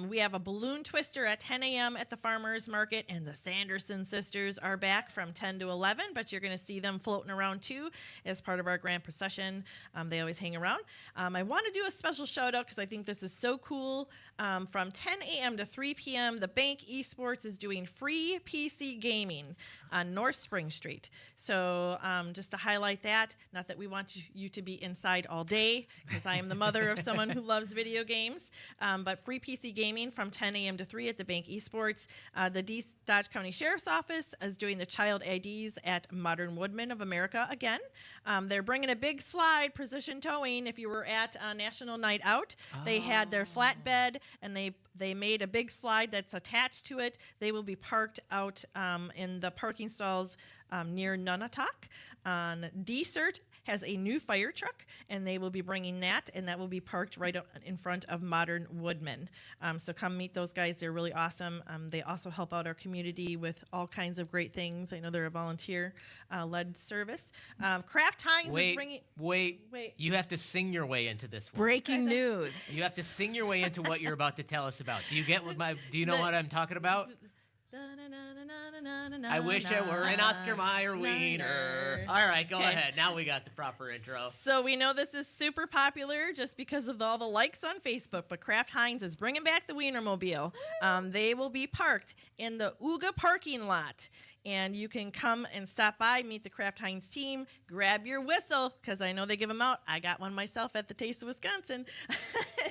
We have a balloon twister at 10 a.m. at the farmers market, and the Sanderson sisters are back from 10 to 11, but you're going to see them floating around too as part of our grand procession. They always hang around. I want to do a special shout out because I think this is so cool. From 10 a.m. to 3 p.m., the Bank Esports is doing free PC gaming on North Spring Street. So just to highlight that, not that we want you to be inside all day, because I am the mother of someone who loves video games, but free PC gaming from 10 a.m. to 3 at the Bank Esports. The Dodge County Sheriff's Office is doing the child IDs at Modern Woodmen of America again. They're bringing a big slide, precision towing. If you were at National Night Out, they had their flatbed, and they made a big slide that's attached to it. They will be parked out in the parking stalls near Nunatak. DCERT has a new fire truck, and they will be bringing that, and that will be parked right in front of Modern Woodmen. So come meet those guys. They're really awesome. They also help out our community with all kinds of great things. I know they're a volunteer-led service. Kraft Heinz is bringing... Wait. You have to sing your way into this one. Breaking news. You have to sing your way into what you're about to tell us about. Do you know what I'm talking about? I wish I were an Oscar Mayer wiener. All right, go ahead. Now we got the proper intro. So we know this is super popular just because of all the likes on Facebook, but Kraft Heinz is bringing back the Wienermobile. They will be parked in the Uga parking lot. And you can come and stop by, meet the Kraft Heinz team, grab your whistle, because I know they give them out. I got one myself at the Taste of Wisconsin.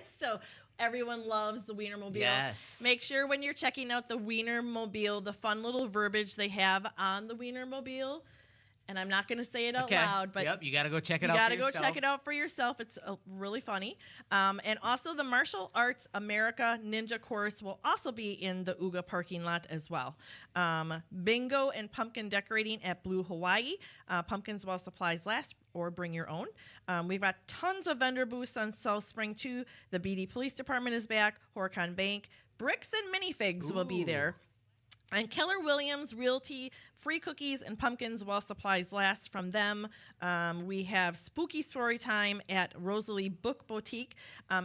So everyone loves the Wienermobile. Yes. Make sure when you're checking out the Wienermobile, the fun little verbiage they have on the Wienermobile, and I'm not going to say it out loud, but you got to go check it out. You got to go check it out for yourself. It's really funny. And also the Martial Arts America Ninja course will also be in the Uga parking lot as well. Bingo and pumpkin decorating at Blue Hawaii. Pumpkins while supplies last, or bring your own. We've got tons of vendor booths on South Spring too. The BD Police Department is back. Horicon Bank. Bricks and minifigs will be there. And Keller Williams Realty, free cookies and pumpkins while supplies last from them. We have Spooky Story Time at Rosalie Book Boutique.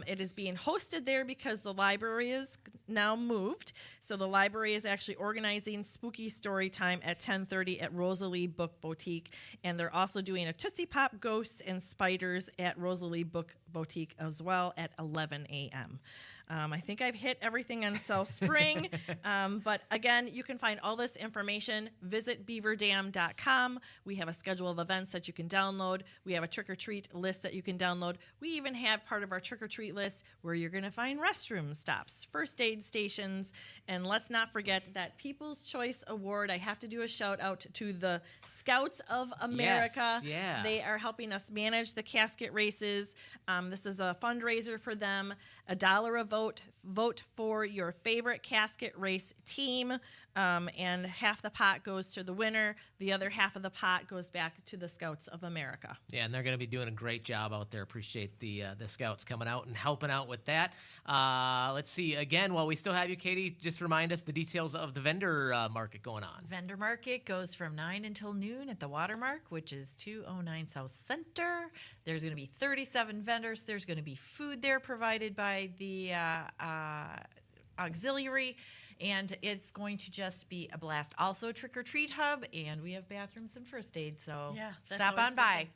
It is being hosted there because the library is now moved. So the library is actually organizing Spooky Story Time at 10:30 at Rosalie Book Boutique. And they're also doing a Tootsie Pop Ghosts and Spiders at Rosalie Book Boutique as well at 11 a.m. I think I've hit everything on South Spring. But again, you can find all this information. Visit beaverdam.com. We have a schedule of events that you can download. We have a trick-or-treat list that you can download. We even have part of our trick-or-treat list where you're going to find restroom stops, first aid stations, and let's not forget that People's Choice Award. I have to do a shout-out to the Scouts of America. Yes, yeah. They are helping us manage the casket races. This is a fundraiser for them. $1 a vote. Vote for your favorite casket race team, and half the pot goes to the winner. The other half of the pot goes back to the Scouts of America. Yeah, and they're going to be doing a great job out there. Appreciate the Scouts coming out and helping out with that. Let's see. Again, while we still have you, Katie, just remind us the details of the vendor market going on. Vendor market goes from 9 until noon at the Watermark, which is 209 South Center. There's going to be 37 vendors. There's going to be food there provided by the auxiliary, and it's going to just be a blast. Also, trick-or-treat hub, and we have bathrooms and first aid, so stop on by.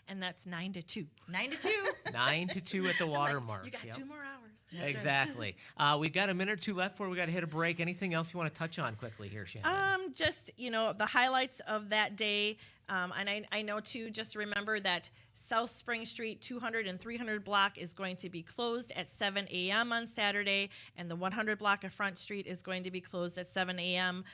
And that's 9 to 2. 9 to 2. 9 to 2 at the Watermark. You got 2 more hours. first. Exactly. We've got a minute or two left before we got to hit a break. Anything else you want to touch on quickly here, Shannon? Just, the highlights of that day. And I know, too, just remember that South Spring Street 200 and 300 block is going to be closed at 7 a.m. on Saturday, and the 100 block of Front Street is going to be closed at 7 a.m.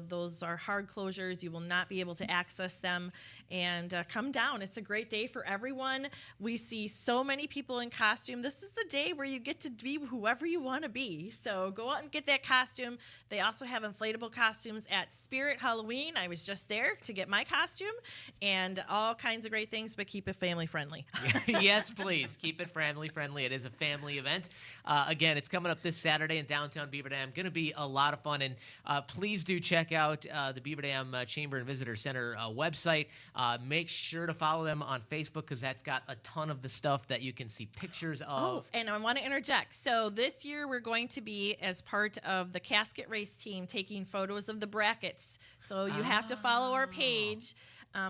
Those are hard closures. You will not be able to access them. And come down. It's a great day for everyone. We see so many people in costume. This is the day where you get to be whoever you want to be. So go out and get that costume. They also have inflatable costumes at Spirit Halloween. I was just there to get my costume. And all kinds of great things, but keep it family friendly. Yes, please. Keep it family friendly. It is a family event. Again, it's coming up this Saturday in downtown Beaver Dam. Going to be a lot of fun. And please do check out the Beaver Dam Chamber and Visitor Center website. Make sure to follow them on Facebook because that's got a ton of the stuff that you can see pictures of. Oh, and I want to interject. So this year we're going to be, as part of the casket race team, taking photos of the brackets. So you have to follow our page.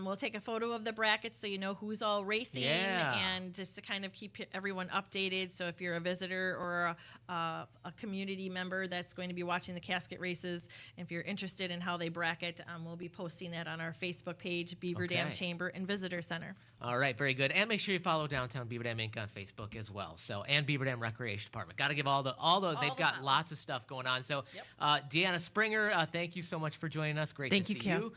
We'll take a photo of the brackets so you know who's all racing, and just to kind of keep everyone updated. So if you're a visitor or a community member that's going to be watching the casket races, if you're interested in how they bracket, we'll be posting that on our Facebook page, Beaver Dam Chamber and Visitor Center. All right, very good. And make sure you follow Downtown Beaver Dam Inc. on Facebook as well. So, and Beaver Dam Recreation Department. Got to give all the they've got lots of stuff going on. So, Deanna Springer, thank you so much for joining us. Great to see you.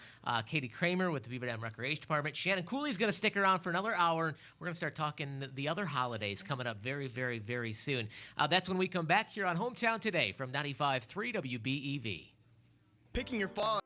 Katie Kramer with the Beaver Dam Recreation Department. Shannon Cooley's going to stick around for another hour. We're going to start talking the other holidays coming up very, very, very soon. That's when we come back here on Hometown Today from 95.3 WBEV. Picking your fall.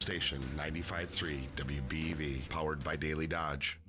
Station 95.3 WBEV, powered by Daily Dodge.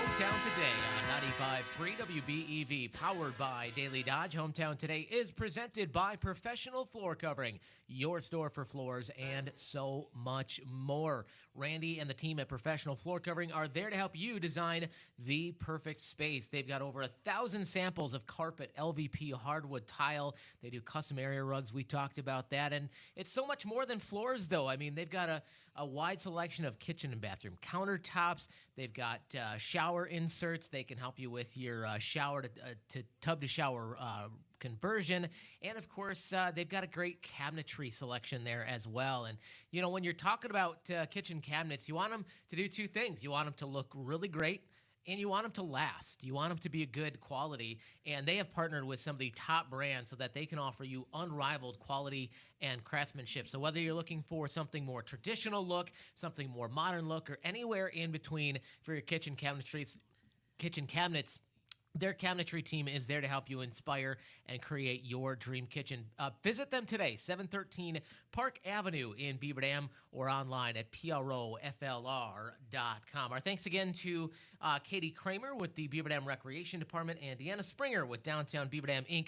Hometown Today on 95.3 WBEV, powered by Daily Dodge. Hometown Today is presented by Professional Floor Covering, your store for floors and so much more. Randy and the team at Professional Floor Covering are there to help you design the perfect space. They've got over 1,000 samples of carpet, LVP, hardwood, tile. They do custom area rugs. We talked about that. And it's so much more than floors, though. I mean, they've got a wide selection of kitchen and bathroom countertops. They've got shower inserts. They can help you with your shower to tub to shower conversion. And of course, they've got a great cabinetry selection there as well. And, you know, when you're talking about kitchen cabinets, you want them to do two things. You want them to look really great, and you want them to last. You want them to be a good quality, and they have partnered with some of the top brands so that they can offer you unrivaled quality and craftsmanship. So whether you're looking for something more traditional look, something more modern look, or anywhere in between for your kitchen cabinets, their cabinetry team is there to help you inspire and create your dream kitchen. Visit them today, 713 Park Avenue in Beaver Dam, or online at PROFLR.com. Our thanks again to Katie Kramer with the Beaver Dam Recreation Department and Deanna Springer with Downtown Beaver Dam, Inc.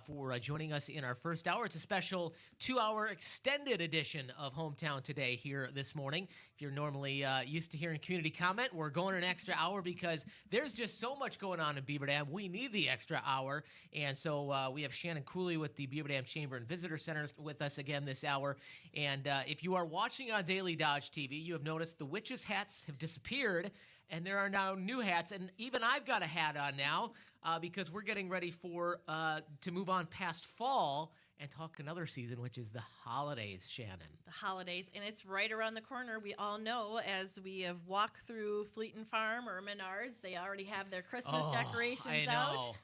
For joining us in our first hour. It's a special 2-hour extended edition of Hometown Today here this morning. If you're normally used to hearing community comment, we're going an extra hour because there's just so much going on in Beaver Dam. We need the extra hour. And so we have Shannon Cooley with the Beaver Dam Chamber and Visitor Center with us again this hour. And if you are watching on Daily Dodge TV, you have noticed the witches' hats have disappeared, and there are now new hats. And even I've got a hat on now because we're getting ready for to move on past fall and talk another season, which is the holidays, Shannon. The holidays, and it's right around the corner. We all know, as we have walked through Fleeton Farm or Menards, they already have their Christmas decorations out.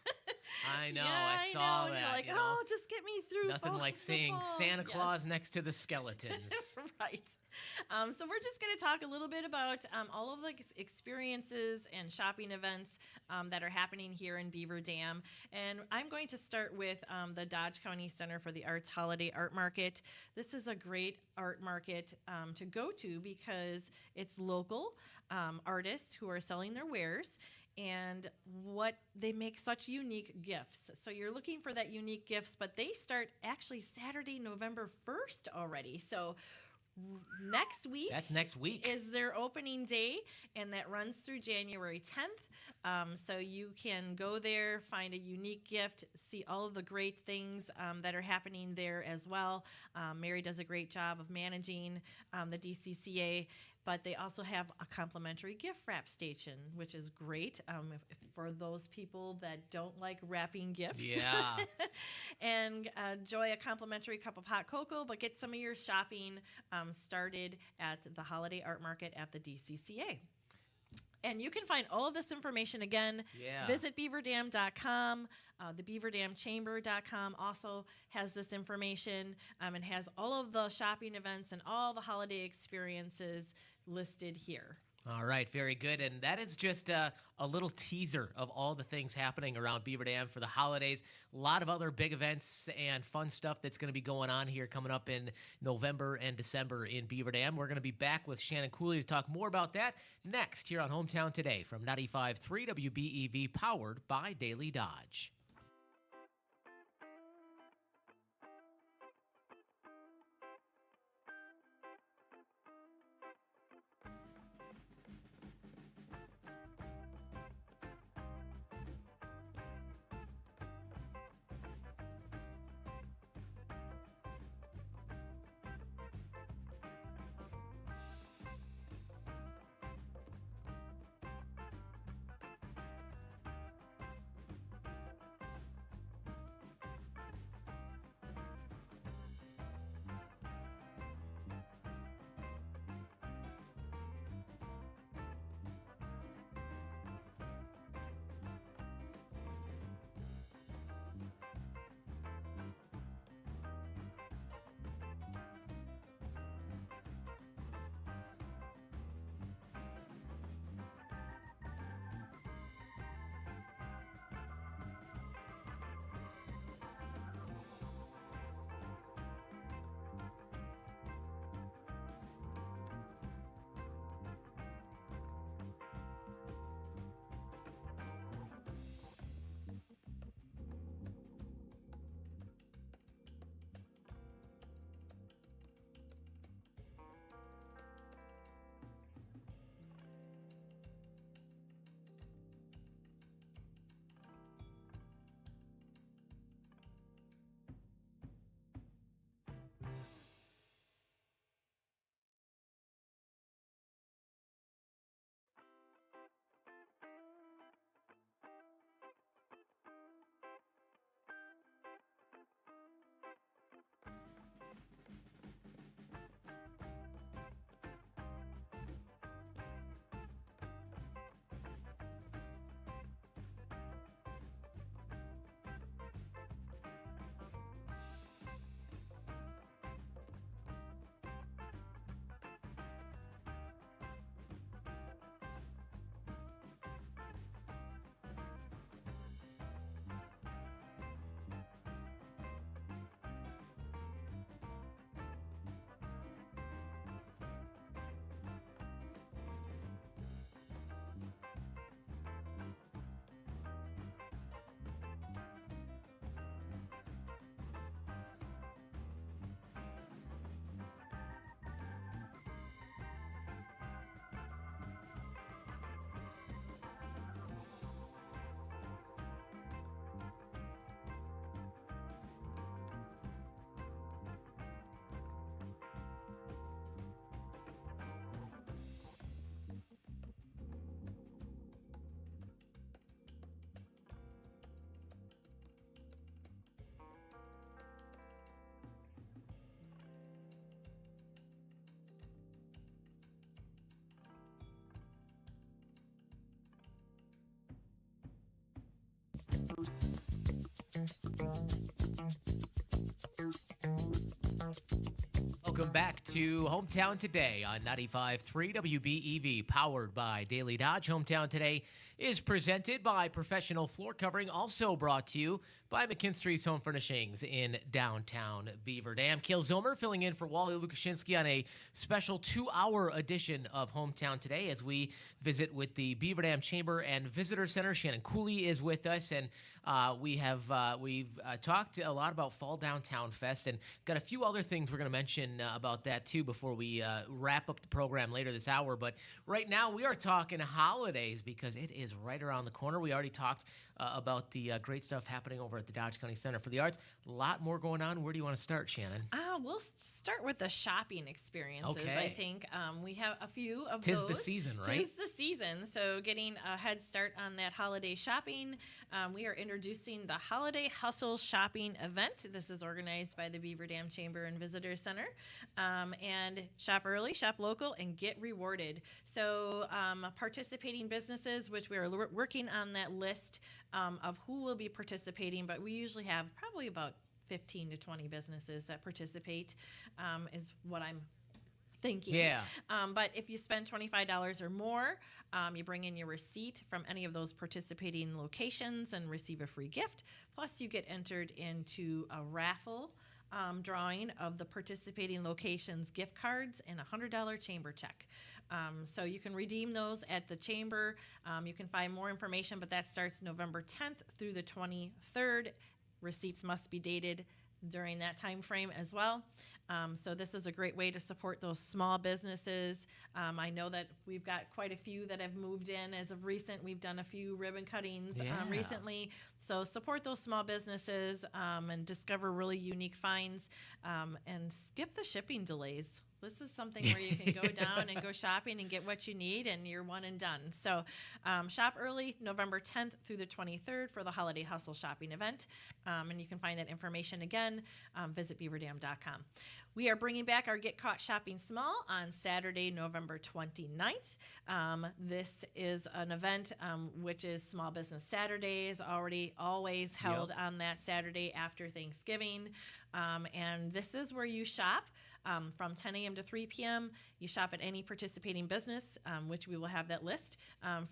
I know. Yeah, I saw that. You're like, just get me through. Nothing like seeing Santa Claus next to the skeletons. Right. So we're just going to talk a little bit about all of the experiences and shopping events that are happening here in Beaver Dam. And I'm going to start with the Dodge County Center for the Arts Holiday Art Market. This is a great art market to go to because it's local artists who are selling their wares, and what they make such unique gifts. So you're looking for that unique gifts, but they start actually Saturday, November 1st already. So next week. That's next week. Is their opening day, and that runs through January 10th. So you can go there, find a unique gift, see all of the great things that are happening there as well. Mary does a great job of managing the DCCA. But they also have a complimentary gift wrap station, which is great for those people that don't like wrapping gifts. Yeah. And enjoy a complimentary cup of hot cocoa, but get some of your shopping started at the Holiday Art Market at the DCCA. And you can find all of this information again. Yeah. Visit beaverdam.com. The beaverdamchamber.com also has this information and has all of the shopping events and all the holiday experiences listed here. All right, very good. And that is just a little teaser of all the things happening around Beaver Dam for the holidays. A lot of other big events and fun stuff that's going to be going on here coming up in November and December in Beaver Dam. We're going to be back with Shannon Cooley to talk more about that next here on Hometown Today from 95.3 WBEV, powered by Daily Dodge. Welcome back to Hometown Today on 95.3 WBEV, powered by Daily Dodge. Hometown Today is presented by Professional Floor Covering, also brought to you by McKinstry's Home Furnishings in downtown Beaver Dam. Kale Zomer filling in for Wally Lukashinsky on a special 2-hour edition of Hometown Today as we visit with the Beaver Dam Chamber and Visitor Center. Shannon Cooley is with us, and we've talked a lot about Fall Downtown Fest and got a few other things we're going to mention about that too before we wrap up the program later this hour. But right now we are talking holidays because it is right around the corner. We already talked about the great stuff happening over at the Dodge County Center for the Arts. A lot more going on. Where do you want to start, Shannon? We'll start with the shopping experiences. Okay. I think we have a few of Tis those. the season, right? Tis the season. So getting a head start on that holiday shopping, we are introducing the Holiday Hustle Shopping event. This is organized by the Beaver Dam Chamber and Visitor Center. And shop early, shop local, and get rewarded. So participating businesses, which we are working on that list of who will be participating, but we usually have probably about 15 to 20 businesses that participate, is what I'm thinking. Yeah. But if you spend $25 or more, you bring in your receipt from any of those participating locations and receive a free gift. Plus, you get entered into a raffle drawing of the participating locations' gift cards and a $100 chamber check. So you can redeem those at the chamber. You can find more information, but that starts November 10th through the 23rd. Receipts must be dated during that time frame as well. So this is a great way to support those small businesses. I know that we've got quite a few that have moved in as of recent. We've done a few ribbon cuttings recently. So support those small businesses and discover really unique finds and skip the shipping delays. This is something where you can go down and go shopping and get what you need, and you're one and done. So shop early, November 10th through the 23rd for the Holiday Hustle Shopping event. And you can find that information again, visit beaverdam.com. We are bringing back our Get Caught Shopping Small on Saturday, November 29th. This is an event which is Small Business Saturdays, always held on that Saturday after Thanksgiving. And this is where you shop. From 10 a.m. to 3 p.m. You shop at any participating business, which we will have that list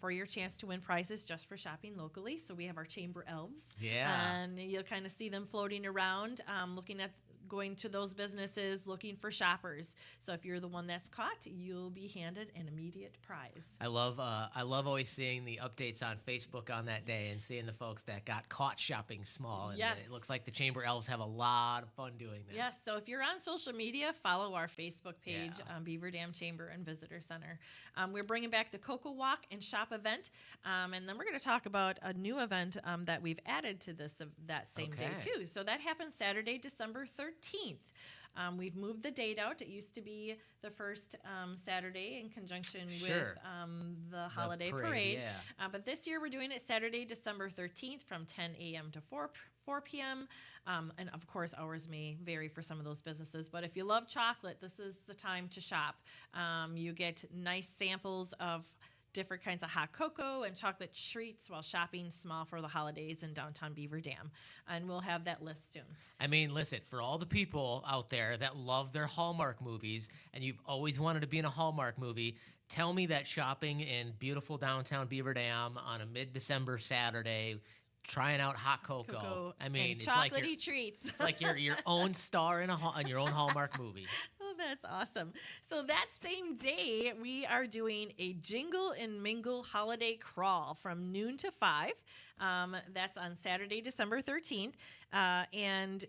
for your chance to win prizes just for shopping locally. So we have our chamber elves. Yeah. And you'll kind of see them floating around, going to those businesses, looking for shoppers. So if you're the one that's caught, you'll be handed an immediate prize. I love always seeing the updates on Facebook on that day and seeing the folks that got caught shopping small. And Yes. It looks like the Chamber Elves have a lot of fun doing that. Yes, so if you're on social media, follow our Facebook page, Beaver Dam Chamber and Visitor Center. We're bringing back the Cocoa Walk and Shop event, and then we're going to talk about a new event that we've added to that same day too. So that happens Saturday, December 13th. We've moved the date out. It used to be the first Saturday in conjunction with the holiday parade. But this year we're doing it Saturday, December 13th from 10 a.m. to 4 p.m. And of course, hours may vary for some of those businesses. But if you love chocolate, this is the time to shop. You get nice samples of different kinds of hot cocoa and chocolate treats while shopping small for the holidays in downtown Beaver Dam. And we'll have that list soon. I mean, listen, for all the people out there that love their Hallmark movies and you've always wanted to be in a Hallmark movie, tell me that shopping in beautiful downtown Beaver Dam on a mid-December Saturday, trying out hot cocoa. I mean, and it's like chocolatey treats. It's like you're your own star in your own Hallmark movie. Oh, that's awesome. So that same day, we are doing a Jingle and Mingle holiday crawl from noon to 5. That's on Saturday, December 13th. And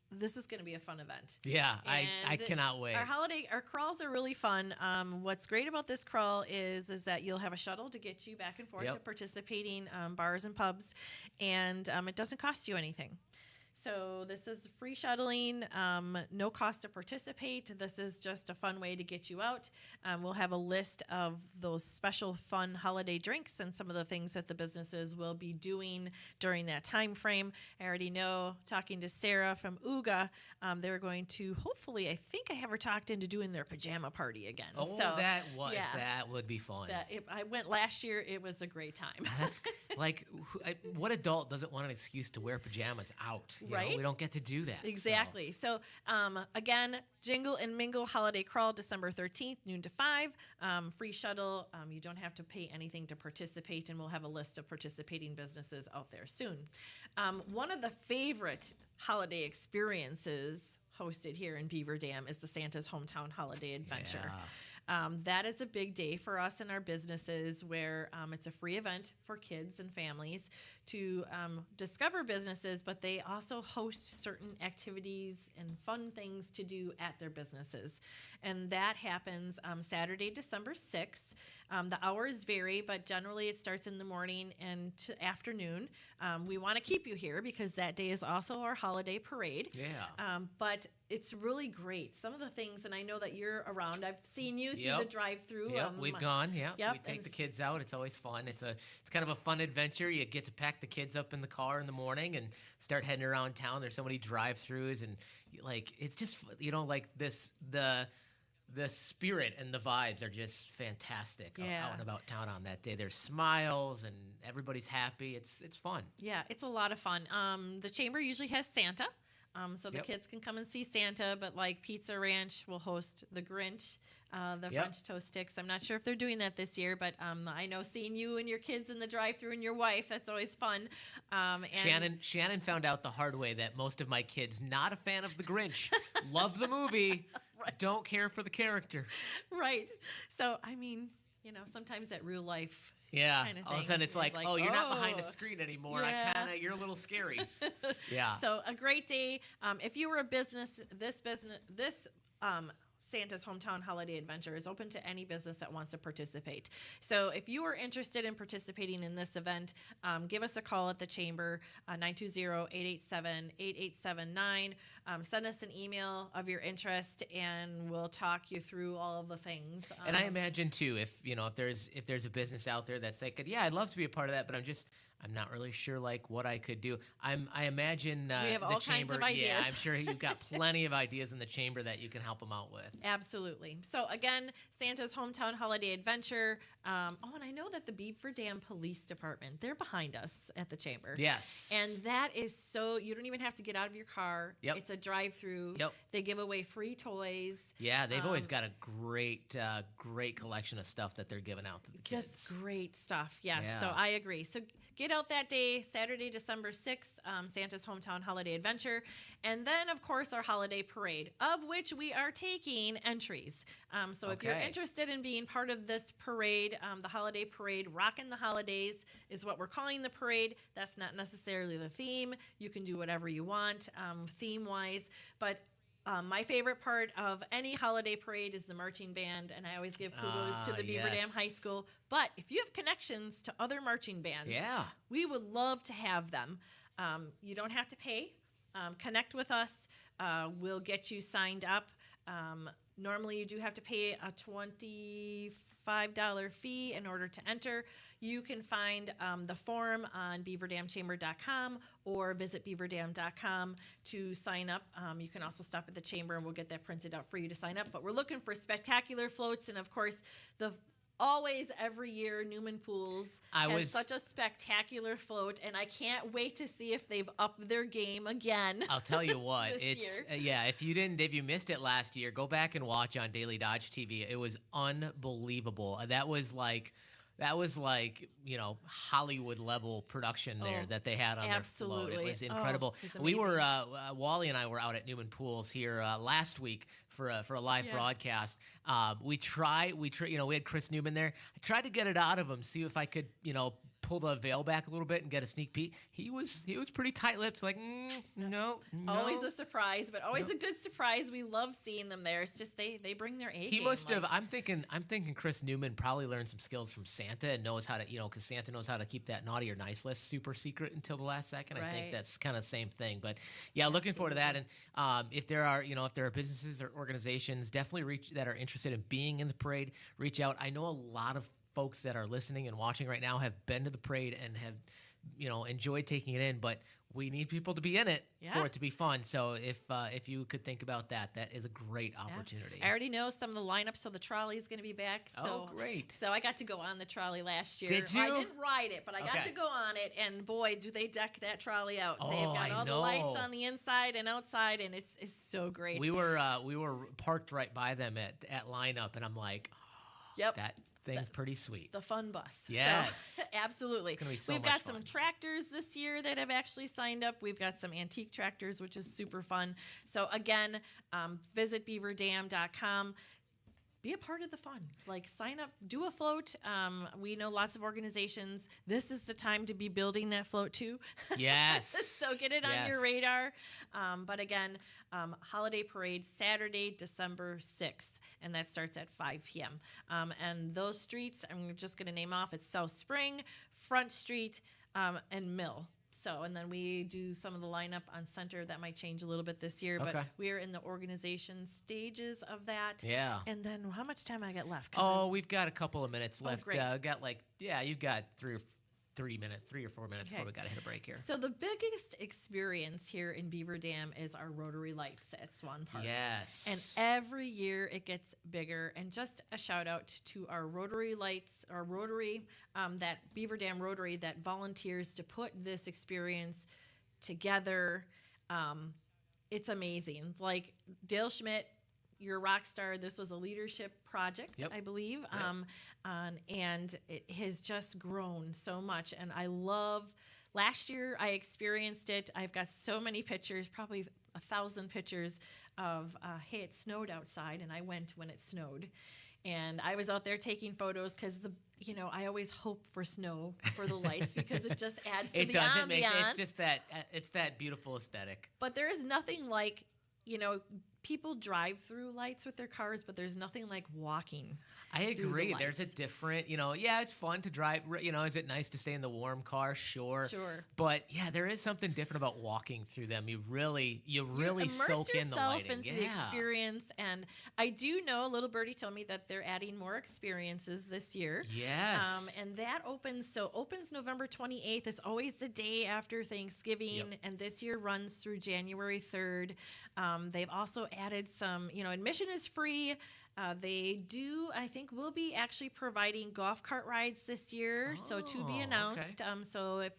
this is going to be a fun event. Yeah, I cannot wait. Our crawls are really fun. What's great about this crawl is that you'll have a shuttle to get you back and forth to participating bars and pubs, and it doesn't cost you anything. So this is free shuttling, no cost to participate. This is just a fun way to get you out. We'll have a list of those special fun holiday drinks and some of the things that the businesses will be doing during that time frame. I already know, talking to Sarah from UGA, they're going to hopefully, I think I have her talked into doing their pajama party again. Oh, so, that would be fun. I went last year. It was a great time. That's like, what adult doesn't want an excuse to wear pajamas out? You know, Right? we don't get to do that. Exactly. So, again, Jingle and Mingle Holiday Crawl, December 13th, noon to 5. Free shuttle. You don't have to pay anything to participate, and we'll have a list of participating businesses out there soon. One of the favorite holiday experiences hosted here in Beaver Dam is the Santa's Hometown Holiday Adventure. Yeah. That is a big day for us and our businesses where it's a free event for kids and families to discover businesses, but they also host certain activities and fun things to do at their businesses. And that happens Saturday, December 6th. The hours vary, but generally it starts in the morning and to afternoon. We want to keep you here because that day is also our holiday parade. Yeah. But it's really great. Some of the things, and I know that you're around. I've seen you through Yep. the drive-through. Yep, we've gone. Yeah, Yep, we take and the kids out. It's always fun. It's kind of a fun adventure. You get to pack the kids up in the car in the morning and start heading around town. There's so many drive-throughs, and like it's just like the spirit and the vibes are just fantastic out and about town on that day. There's smiles and everybody's happy. It's fun. Yeah, it's a lot of fun. The chamber usually has Santa. So the Yep. kids can come and see Santa, but like Pizza Ranch will host the Grinch, the Yep. French toast sticks. I'm not sure if they're doing that this year, but I know seeing you and your kids in the drive-thru and your wife, that's always fun. And Shannon found out the hard way that most of my kids, not a fan of the Grinch, love the movie, don't care for the character. Right. So, I mean, sometimes that real life Yeah. kind of All of a thing, it's it's like, like, oh, you're not behind oh, a screen anymore. yeah. You're a little scary. Yeah. So a great day. If you were a business, this Santa's Hometown Holiday Adventure is open to any business that wants to participate. So if you are interested in participating in this event, give us a call at the chamber, 920-887-8879. Send us an email of your interest, and we'll talk you through all of the things. And I imagine too, if there's a business out there that's thinking, yeah, I'd love to be a part of that, but I'm not really sure like what I could do. I imagine we have the all chamber, kinds of ideas. Yeah, I'm sure you've got plenty of ideas in the chamber that you can help them out with. Absolutely. So again, Santa's Hometown Holiday Adventure. And I know that the Beaver Dam Police Department, they're behind us at the chamber. Yes. And that is so, you don't even have to get out of your car. Yep. It's a drive-through. Yep. They give away free toys. Yeah, they've always got a great collection of stuff that they're giving out to the kids. Just great stuff. Yes. Yeah. So I agree. So get out that day, Saturday, December 6th, Santa's Hometown Holiday Adventure. And then, of course, our holiday parade, of which we are taking entries. So if you're Okay. interested in being part of this parade, the holiday parade, Rockin' the Holidays is what we're calling the parade. That's not necessarily the theme. You can do whatever you want theme-wise. But my favorite part of any holiday parade is the marching band, and I always give kudos to the Beaver Dam yes. High School. But if you have connections to other marching bands, Yeah. we would love to have them. You don't have to pay. Connect with us. We'll get you signed up. Normally, you do have to pay a $25 fee in order to enter. You can find the form on beaverdamchamber.com or visit beaverdam.com to sign up. You can also stop at the chamber, and we'll get that printed out for you to sign up. But we're looking for spectacular floats, and of course, always every year Newman Pools has such a spectacular float, and I can't wait to see if they've upped their game again. I'll tell you what, this it's year. if you missed it last year, go back and watch on Daily Dodge TV. It was unbelievable. That was like Hollywood level production there that they had on their float. It was incredible. It was We were amazing. Wally and I were out at Newman Pools here last week for a live broadcast. We had Chris Newman there. I tried to get it out of him, see if I could pull the veil back a little bit and get a sneak peek. He was pretty tight-lipped, like no. Always a surprise, but always a good surprise. We love seeing them there. It's just they bring their A game. He must have. I'm thinking Chris Newman probably learned some skills from Santa and knows how to, because Santa knows how to keep that naughty or nice list super secret until the last second. I think that's kind of the same thing. But yeah, looking forward to that. And if there are businesses or organizations definitely that are interested in being in the parade, reach out. I know a lot of folks that are listening and watching right now have been to the parade and have enjoyed taking it in, but we need people to be in it for it to be fun. So if you could think about that is a great opportunity. I already know some of the lineups, so the trolley is going to be back. So, great. So I got to go on the trolley last year. Did you? I didn't ride it, but I got to go on it, and boy, do they deck that trolley out. Oh, They've got all I the know. lights on the inside and outside, and it's so great. We were parked right by them at lineup, and I'm like, that thing's pretty sweet. The fun bus. Yes. So, absolutely. It's gonna be so We've much got fun. some tractors this year that have actually signed up. We've got some antique tractors, which is super fun. So again, visit beaverdam.com. Be a part of the fun. Like, sign up, do a float. We know lots of organizations. This is the time to be building that float too. Yes. So get it on your radar. But again, holiday parade Saturday, December 6th, and that starts at 5 p.m. And those streets, I'm just going to name off. It's South Spring, Front Street, and Mill. So, and then we do some of the lineup on Center. That might change a little bit this year, but we're in the organization stages of that. Yeah. And then how much time I got left? We've got a couple of minutes left. Great. You've got 3 or 4 minutes before we got to hit a break here. So the biggest experience here in Beaver Dam is our Rotary Lights at Swan Park. Yes. And every year it gets bigger. And just a shout out to our Rotary Lights, our Rotary, that Beaver Dam Rotary that volunteers to put this experience together. It's amazing. Like Dale Schmidt, you're a rock star. This was a leadership project, I believe. And it has just grown so much. And I love, last year I experienced it. I've got so many pictures, probably 1,000 pictures of, hey, it snowed outside. And I went when it snowed. And I was out there taking photos because I always hope for snow for the lights because it just adds to the ambiance. It's just it's that beautiful aesthetic. But there is nothing like, people drive through lights with their cars, but there's nothing like walking. I agree. The There's a different, it's fun to drive. Is it nice to stay in the warm car? Sure. But yeah, there is something different about walking through them. You really soak in the lighting. Into the experience. And I do know, little birdie told me that they're adding more experiences this year. Yes. And that opens November 28th. It's always the day after Thanksgiving. Yep. And this year runs through January 3rd. They've also added some, admission is free. They do, I think, will be actually providing golf cart rides this year. So to be announced. Okay. So if,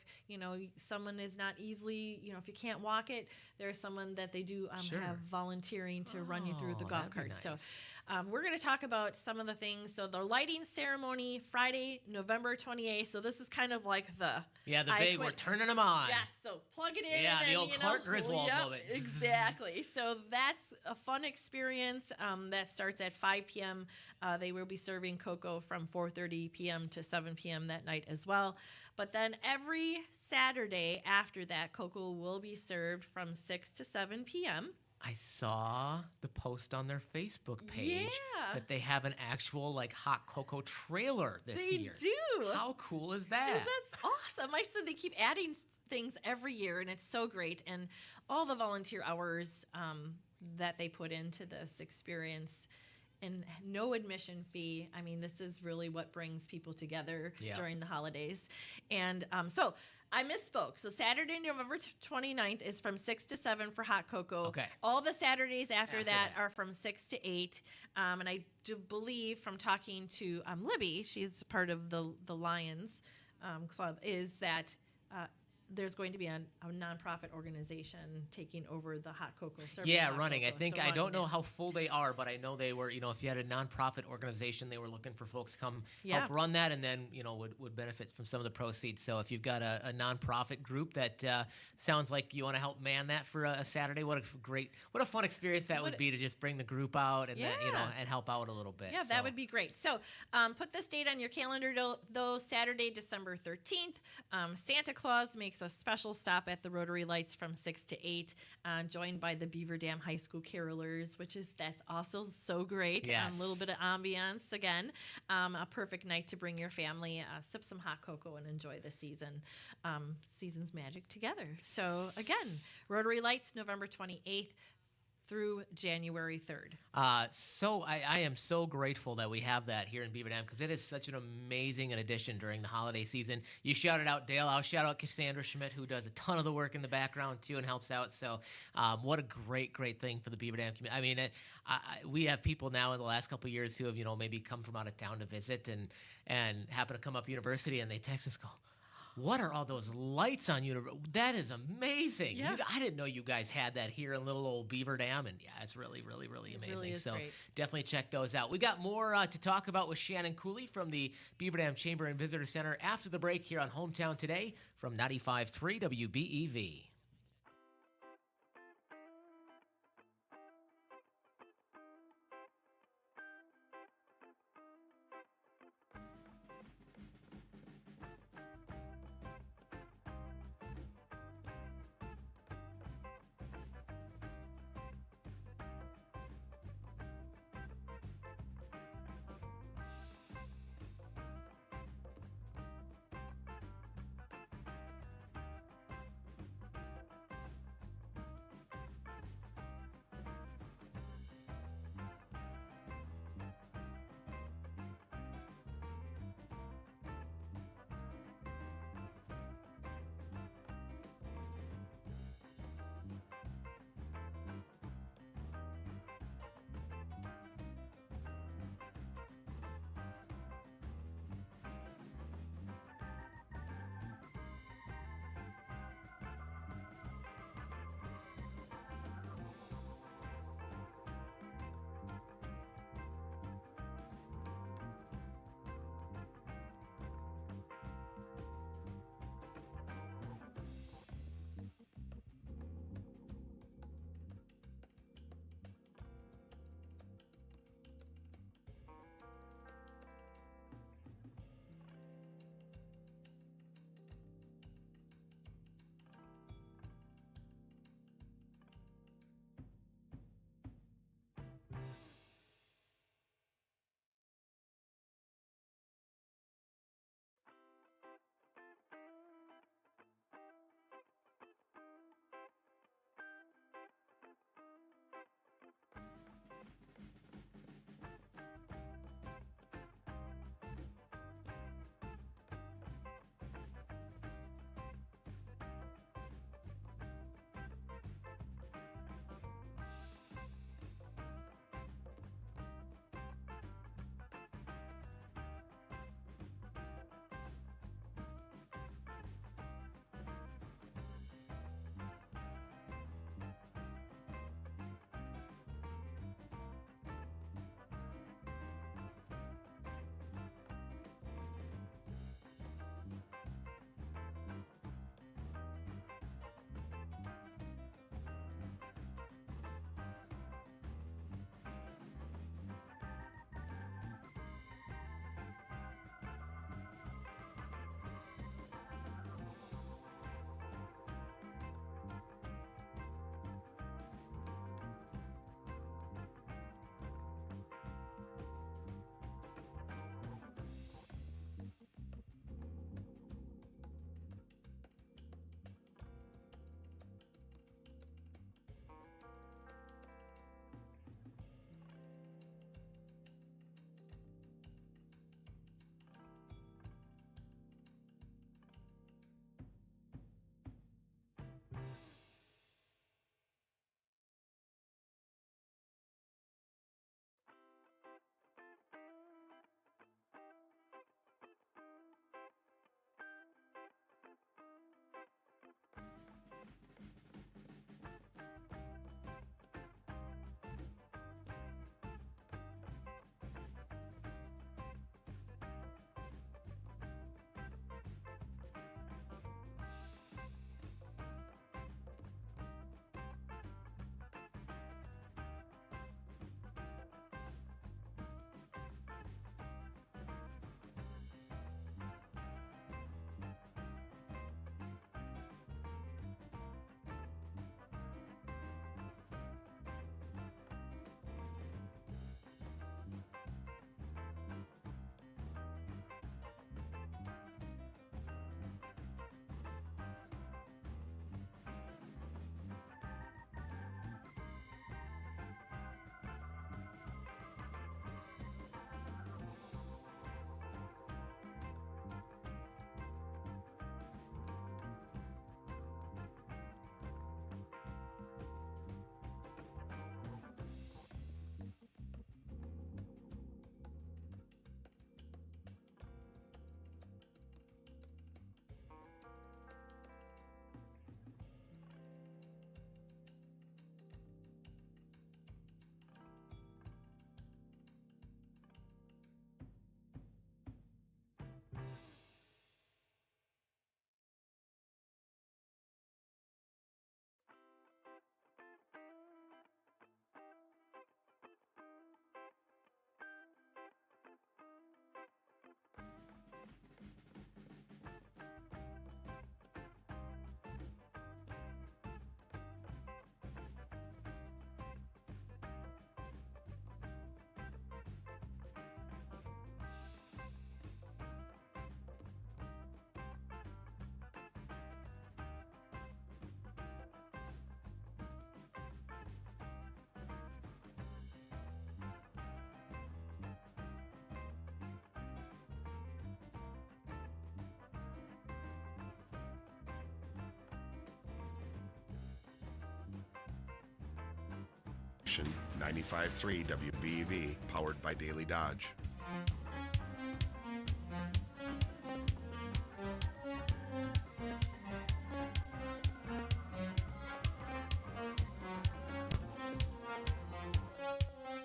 someone is not easily, if you can't walk it, there's someone that they do have volunteering to run you through the golf cart. Nice. So we're going to talk about some of the things. So the lighting ceremony, Friday, November 28th. So this is kind of like the big, we're turning them on. Yes, so plug it in. Yeah, the old Clark Griswold moment. Exactly. So that's a fun experience that starts at 5 p.m. They will be serving cocoa from 4:30 p.m. to 7 p.m. that night as well. But then every Saturday after that, cocoa will be served from 6 to 7 p.m. I saw the post on their Facebook page that they have an actual hot cocoa trailer this year. They do. How cool is that? That's awesome. I said they keep adding things every year, and it's so great. And all the volunteer hours that they put into this experience. And no admission fee. I mean, this is really what brings people together during the holidays. And so I misspoke. So Saturday, November 29th is from 6 to 7 for hot cocoa. Okay. All the Saturdays after that are from 6 to 8. And I do believe from talking to Libby, she's part of the Lions Club, is that there's going to be a nonprofit organization taking over the hot cocoa serving. Yeah, hot running. I cocoa, think so I don't running know it. how full they are, but I know they were. If you had a nonprofit organization, they were looking for folks to come Yeah. help run that, and then would benefit from some of the proceeds. So if you've got a nonprofit group that sounds like you want to help man that for a Saturday, what a fun experience that would be to just bring the group out and then, Yeah. and help out a little bit. Yeah, So, that would be great. So put this date on your calendar, though, Saturday, December 13th. Santa Claus makes a special stop at the Rotary Lights from 6 to 8, joined by the Beaver Dam High School Carolers, that's also so great. Yes. A little bit of ambiance again. A perfect night to bring your family, sip some hot cocoa, and enjoy the season's magic together. So again, Rotary Lights, November 28th through January 3rd. So I am so grateful that we have that here in Beaver Dam, because it is such an amazing addition during the holiday season. You shouted out Dale. I'll shout out Cassandra Schmidt, who does a ton of the work in the background too and helps out. So what a great thing for the Beaver Dam community. I mean, we have people now in the last couple of years who have maybe come from out of town to visit and happen to come up university, and they text us, go, what are all those lights on you? That is amazing. Yeah. I didn't know you guys had that here in little old Beaver Dam. And yeah, it's really amazing. really is so great. definitely check those out. We got more to talk about with Shannon Cooley from the Beaver Dam Chamber and Visitor Center after the break here on Hometown Today from 95.3 WBEV. 95.3 WBEV, powered by Daily Dodge.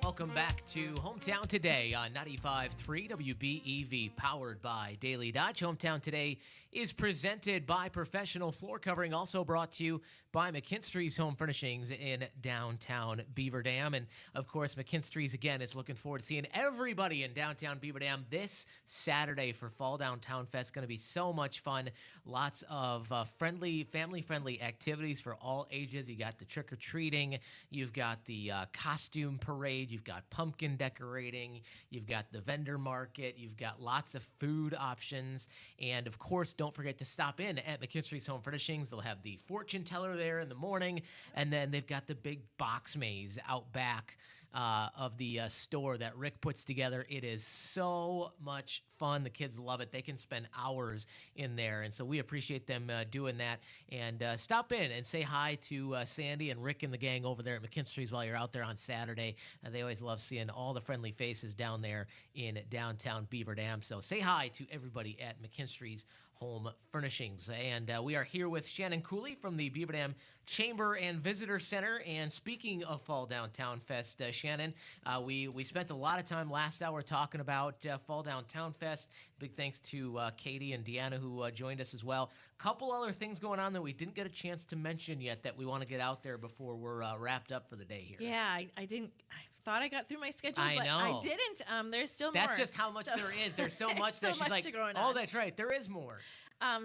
Welcome back to Hometown Today on 95.3 WBEV, powered by Daily Dodge. Hometown Today is presented by Professional Floor Covering, also brought to you by McKinstry's Home Furnishings in downtown Beaver Dam. And, of course, McKinstry's, again, is looking forward to seeing everybody in downtown Beaver Dam this Saturday for Fall Downtown Fest. Going to be so much fun. Lots of family-friendly activities for all ages. You got the trick-or-treating. You've got the costume parade. You've got pumpkin decorating. You've got the vendor market. You've got lots of food options. And, of course, don't forget to stop in at McKinstry's Home Furnishings. They'll have the fortune teller there in the morning. And then they've got the big box maze out back of the store that Rick puts together. It is so much fun. The kids love it. They can spend hours in there. And so we appreciate them doing that. And stop in and say hi to Sandy and Rick and the gang over there at McKinstry's while you're out there on Saturday. They always love seeing all the friendly faces down there in downtown Beaver Dam. So say hi to everybody at McKinstry's Home Furnishings. And we are here with Shannon Cooley from the Beaver Dam Chamber and Visitor Center. And speaking of Fall Downtown Fest, Shannon, we spent a lot of time last hour talking about Fall Downtown Fest. Big thanks to Katie and Deanna who joined us as well. Couple other things going on that we didn't get a chance to mention yet that we want to get out there before we're wrapped up for the day here. Yeah, I didn't. I thought I got through my schedule, I but know. I didn't. There's still more. That's just how much there is. There's so much so that she's much like, going oh, on. that's right. There is more.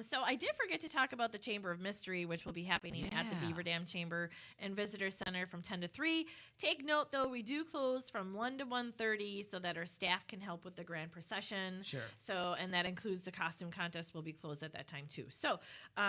So I did forget to talk about the Chamber of Mystery, which will be happening at the Beaver Dam Chamber and Visitor Center from 10 to 3. Take note, though, we do close from 1 to 1:30 so that our staff can help with the grand procession. Sure. So, and that includes the costume contest will be closed at that time, too. So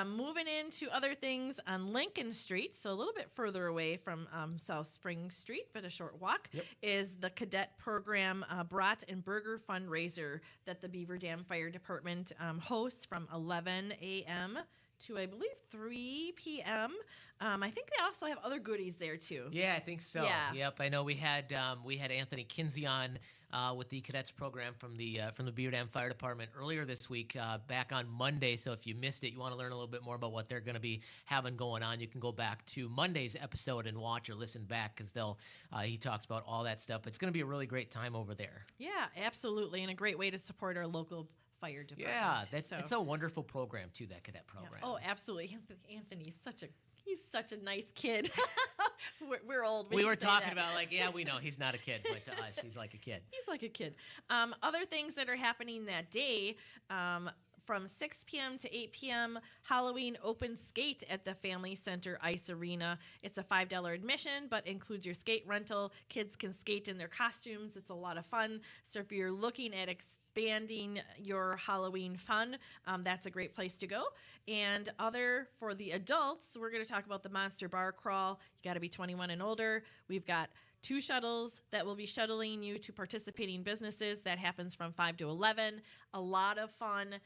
moving into other things on Lincoln Street, so a little bit further away from South Spring Street, but a short walk, is the cadet program Brat and Burger fundraiser that the Beaver Dam Fire Department hosts from 11 a.m. to, I believe, 3 p.m. I think they also have other goodies there, too. Yeah, I think so. Yeah. Yep. I know we had Anthony Kinsey on with the cadets program from the Beaver Dam Fire Department earlier this week, back on Monday. So if you missed it, you want to learn a little bit more about what they're going to be having going on, you can go back to Monday's episode and watch or listen back because he talks about all that stuff. It's going to be a really great time over there. Yeah, absolutely, and a great way to support our local fire department. Yeah, it's a wonderful program too, that cadet program. Oh, absolutely. Anthony's he's such a nice kid. we're old. We were can say talking that. about, like, yeah, we know he's not a kid, but to us, he's like a kid. He's like a kid. Other things that are happening that day, from 6 p.m. to 8 p.m., Halloween open skate at the Family Center Ice Arena. It's a $5 admission, but includes your skate rental. Kids can skate in their costumes. It's a lot of fun. So if you're looking at expanding your Halloween fun, that's a great place to go. And for the adults, we're going to talk about the Monster Bar Crawl. You got to be 21 and older. We've got 2 shuttles that will be shuttling you to participating businesses. That happens from 5 to 11. A lot of fun.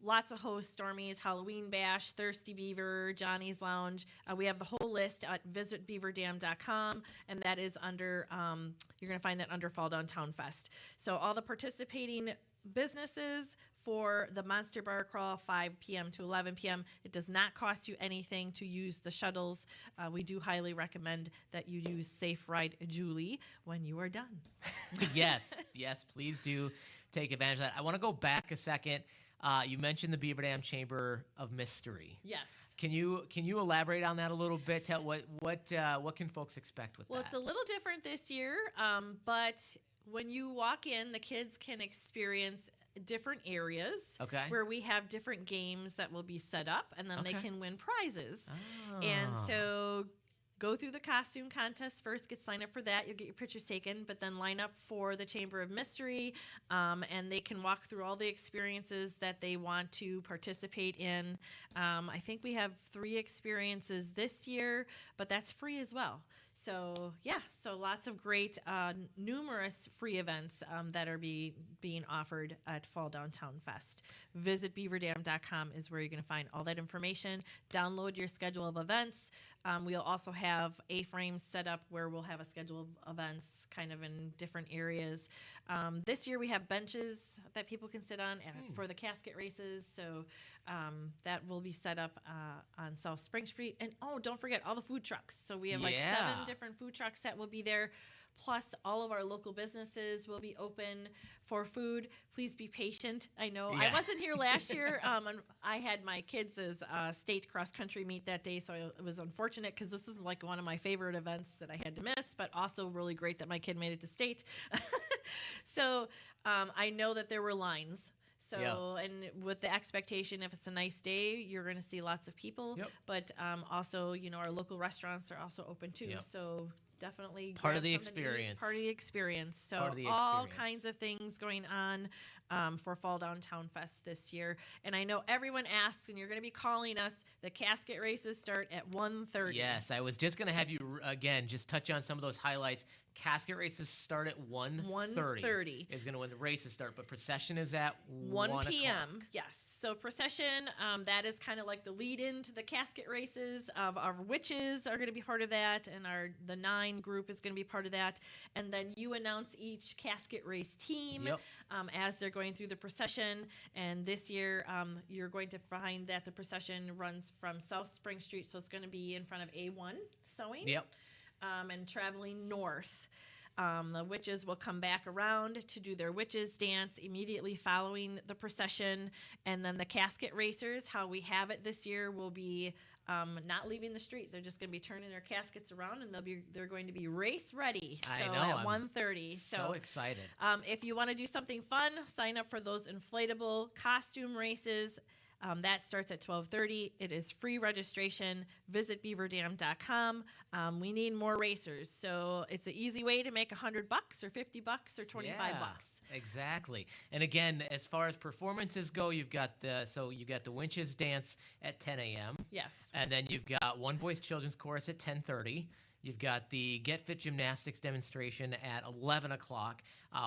Lots of hosts: Stormy's Halloween Bash, Thirsty Beaver, Johnny's Lounge. We have the whole list at visitbeaverdam.com, and that is under, you're going to find that under Fall Downtown Fest. So all the participating businesses for the Monster Bar Crawl, 5 p.m. to 11 p.m. It does not cost you anything to use the shuttles. We do highly recommend that you use Safe Ride Julie when you are done. Yes, please do take advantage of that. I want to go back a second. You mentioned the Beaver Dam Chamber of Mystery. Yes. Can you elaborate on that a little bit? Tell what can folks expect with that? Well, it's a little different this year, but when you walk in, the kids can experience different areas where we have different games that will be set up, and then they can win prizes. Oh. And so go through the costume contest first, sign up for that. You'll get your pictures taken, but then line up for the Chamber of Mystery, and they can walk through all the experiences that they want to participate in. I think we have 3 experiences this year, but that's free as well. So so lots of great, numerous free events that are being offered at Fall Downtown Fest. Visit beaverdam.com is where you're going to find all that information. Download your schedule of events. We'll also have A-frames set up where we'll have a schedule of events kind of in different areas. This year we have benches that people can sit on for the casket races. So that will be set up on South Spring Street. And don't forget all the food trucks. So we have like 7 different food trucks that will be there. Plus, all of our local businesses will be open for food. Please be patient. I know I wasn't here last year. And I had my kids' state cross-country meet that day, so it was unfortunate because this is like one of my favorite events that I had to miss, but also really great that my kid made it to state. So I know that there were lines. So, and with the expectation, if it's a nice day, you're going to see lots of people. But also, our local restaurants are also open too. So definitely part of the experience. Part of the experience. So all kinds of things going on for Fall Downtown Fest this year. And I know everyone asks, and you're going to be calling us, the casket races start at 1:30. Yes, I was just going to have you, again, just touch on some of those highlights. Casket races start at 1:30 is going to when the races start, but procession is at 1 p.m. Yes, so procession, that is kind of like the lead into the casket races. Of our witches are going to be part of that, and the 9 group is going to be part of that. And then you announce each casket race team as they're going through the procession. And this year, you're going to find that the procession runs from South Spring Street, so it's going to be in front of A1 Sewing. And traveling north. The witches will come back around to do their witches dance immediately following the procession. And then the casket racers, how we have it this year, will be not leaving the street. They're just going to be turning their caskets around, and they're going to be race ready. I know, at 1:30. So excited. If you want to do something fun, sign up for those inflatable costume races. That starts at 12:30. It is free registration. Visit beaverdam.com. We need more racers, so it's an easy way to make $100 or $50 or $25. Exactly. And again, as far as performances go, you've got the Winches dance at 10 a.m. Yes. And then you've got One Voice Children's Chorus at 10:30. You've got the Get Fit Gymnastics demonstration at 11 o'clock.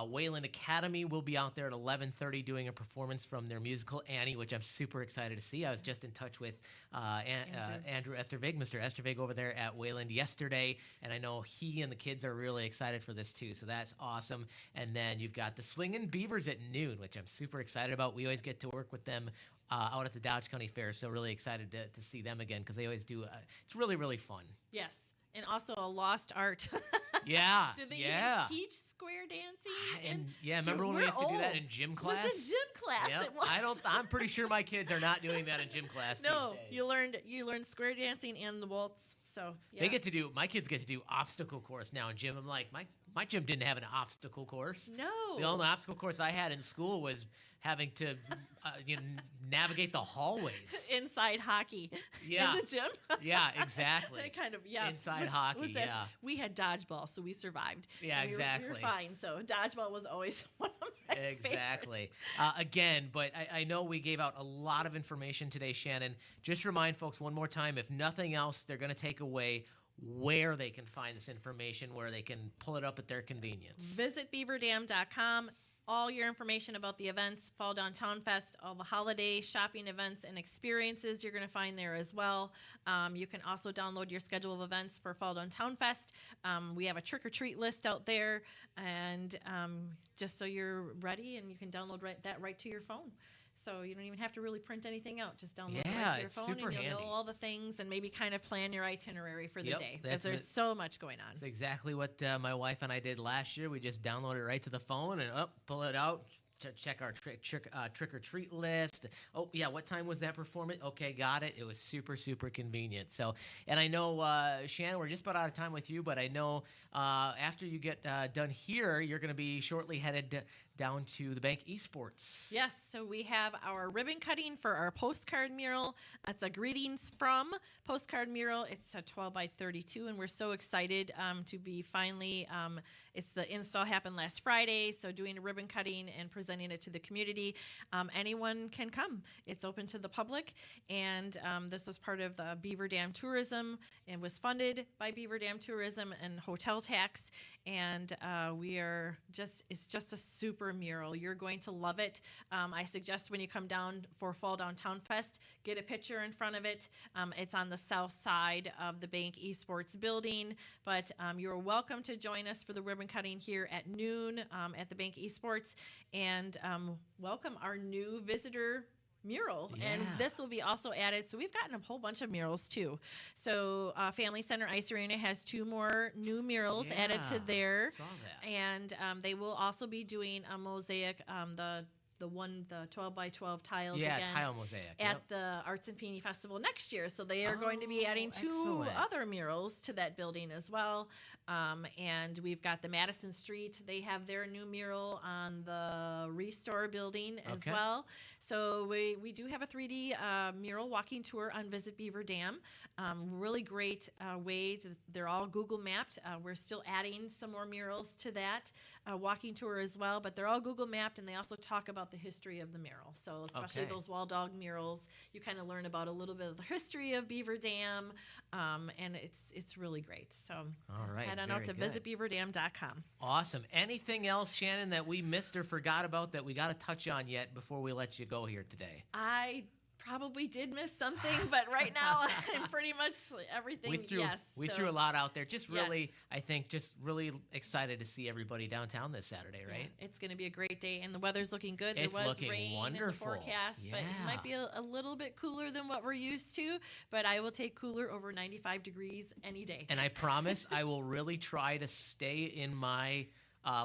Wayland Academy will be out there at 11:30 doing a performance from their musical Annie, which I'm super excited to see. I was just in touch with Andrew Estervig, Mr. Estervig over there at Wayland yesterday, and I know he and the kids are really excited for this too, so that's awesome. And then you've got the Swingin' Beavers at noon, which I'm super excited about. We always get to work with them out at the Dodge County Fair, so really excited to see them again because they always do. It's really, really fun. Yes. And also a lost art. Yeah. Do they even teach square dancing? And remember when we used to do that in gym class? It was in gym class. Yep. It was. I'm pretty sure my kids are not doing that in gym class. No, these days. you learned square dancing and the waltz. So my kids get to do obstacle course now in gym. I'm like, my gym didn't have an obstacle course. No. The only obstacle course I had in school was having to navigate the hallways. Inside hockey in the gym. Yeah, exactly. That kind of, Inside hockey, we had dodgeball, so we survived. Yeah, exactly. We were fine, so dodgeball was always one of my Exactly. Again, but I know we gave out a lot of information today, Shannon. Just remind folks one more time, if nothing else, they're going to take away where they can find this information, where they can pull it up at their convenience. Visit beaverdam.com. All your information about the events, Fall Downtown Fest, all the holiday shopping events and experiences you're going to find there as well. You can also download your schedule of events for Fall Downtown Fest. We have a trick-or-treat list out there, and just so you're ready, and you can download that right to your phone. So you don't even have to really print anything out. Just download it right to your phone, and you'll know all the things and maybe kind of plan your itinerary for the day because there's so much going on. That's exactly what my wife and I did last year. We just downloaded it right to the phone and pull it out. To check our trick-or-treat list. Oh, yeah, what time was that performance? Okay, got it. It was super, super convenient. So, and I know, Shannon, we're just about out of time with you, but I know after you get done here, you're going to be shortly headed down to the Bank Esports. Yes, so we have our ribbon cutting for our postcard mural. That's a greetings from postcard mural. It's a 12 by 32, and we're so excited to be finally, the install happened last Friday, so doing a ribbon cutting and presenting presenting it to the community. Anyone can come. It's open to the public, and this was part of the Beaver Dam Tourism and was funded by Beaver Dam Tourism and hotel tax. And it's just a super mural. You're going to love it. I suggest when you come down for Fall Downtown Fest, get a picture in front of it. It's on the south side of the Bank Esports building, but you're welcome to join us for the ribbon cutting here at noon at the Bank Esports, and welcome our new visitor mural. And this will be also added. So we've gotten a whole bunch of murals too. So Family Center Ice Arena has 2 more new murals added to there. Saw that. And they will also be doing a mosaic, the 12 by 12 tiles again. Tile mosaic. At the Arts and Peony Festival next year. So they are going to be adding 2 excellent. other murals to that building as well. And we've got the Madison Street. They have their new mural on the Restore building as well. So we do have a 3D mural walking tour on Visit Beaver Dam. Really great way. They're all Google mapped. We're still adding some more murals to that walking tour as well. But they're all Google mapped, and they also talk about the history of the mural. So especially those wall dog murals, you kind of learn about a little bit of the history of Beaver Dam, and it's really great. So all right, head on out to visitbeaverdam.com. Awesome. Anything else, Shannon, that we missed or forgot about that we got to touch on yet before we let you go here today? I probably did miss something, but right now I'm pretty much everything. We threw a lot out there. Just really, I think, just really excited to see everybody downtown this Saturday, right? Yeah, it's going to be a great day, and the weather's looking good. It's there was looking rain wonderful. in the forecast, but it might be a little bit cooler than what we're used to. But I will take cooler over 95 degrees any day. And I promise I will really try to stay in my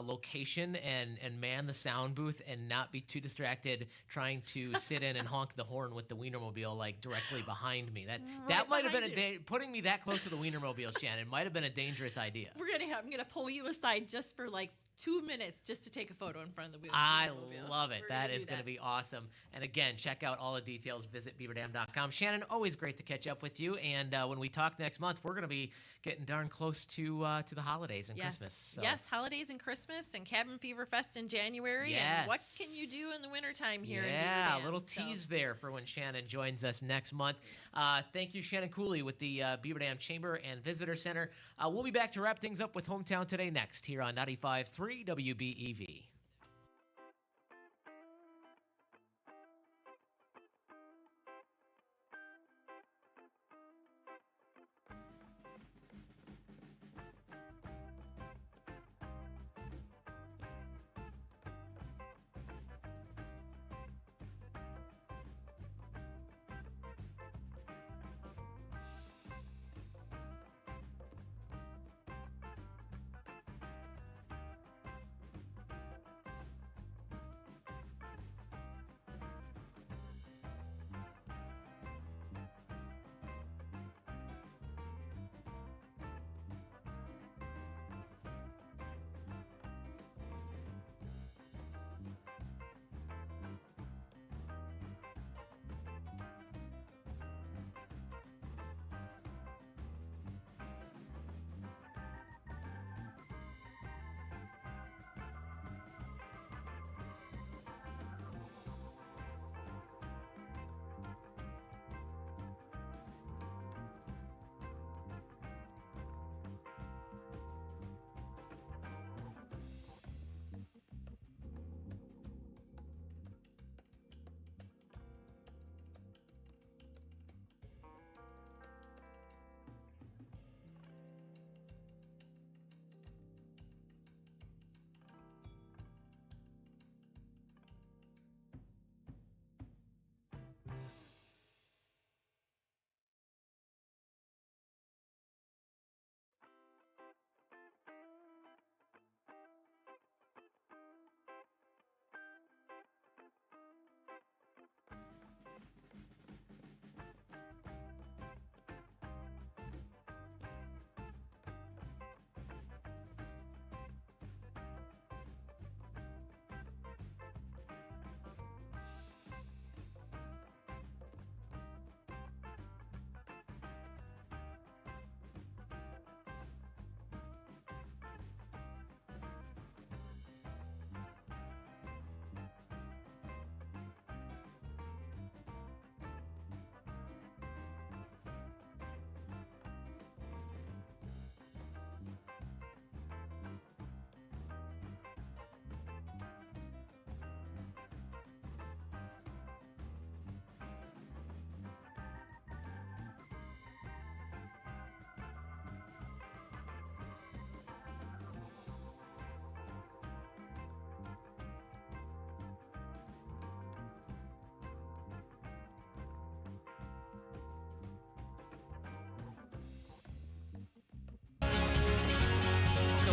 location and man the sound booth and not be too distracted trying to sit in and honk the horn with the Wienermobile like directly behind me. That might have been putting me that close to the Wienermobile, Shannon, might have been a dangerous idea. I'm gonna pull you aside just for like 2 minutes just to take a photo in front of the wheel. I love it. That is going to be awesome. And again, check out all the details. Visit beaverdam.com. Shannon, always great to catch up with you. And when we talk next month, we're going to be getting darn close to the holidays and Christmas. So. Yes, holidays and Christmas and Cabin Fever Fest in January. Yes. And what can you do in the wintertime here in Beaver Yeah, Dam? a little tease there for when Shannon joins us next month. Thank you, Shannon Cooley with the Beaver Dam Chamber and Visitor Center. We'll be back to wrap things up with Hometown Today next here on 95.3 WBEV.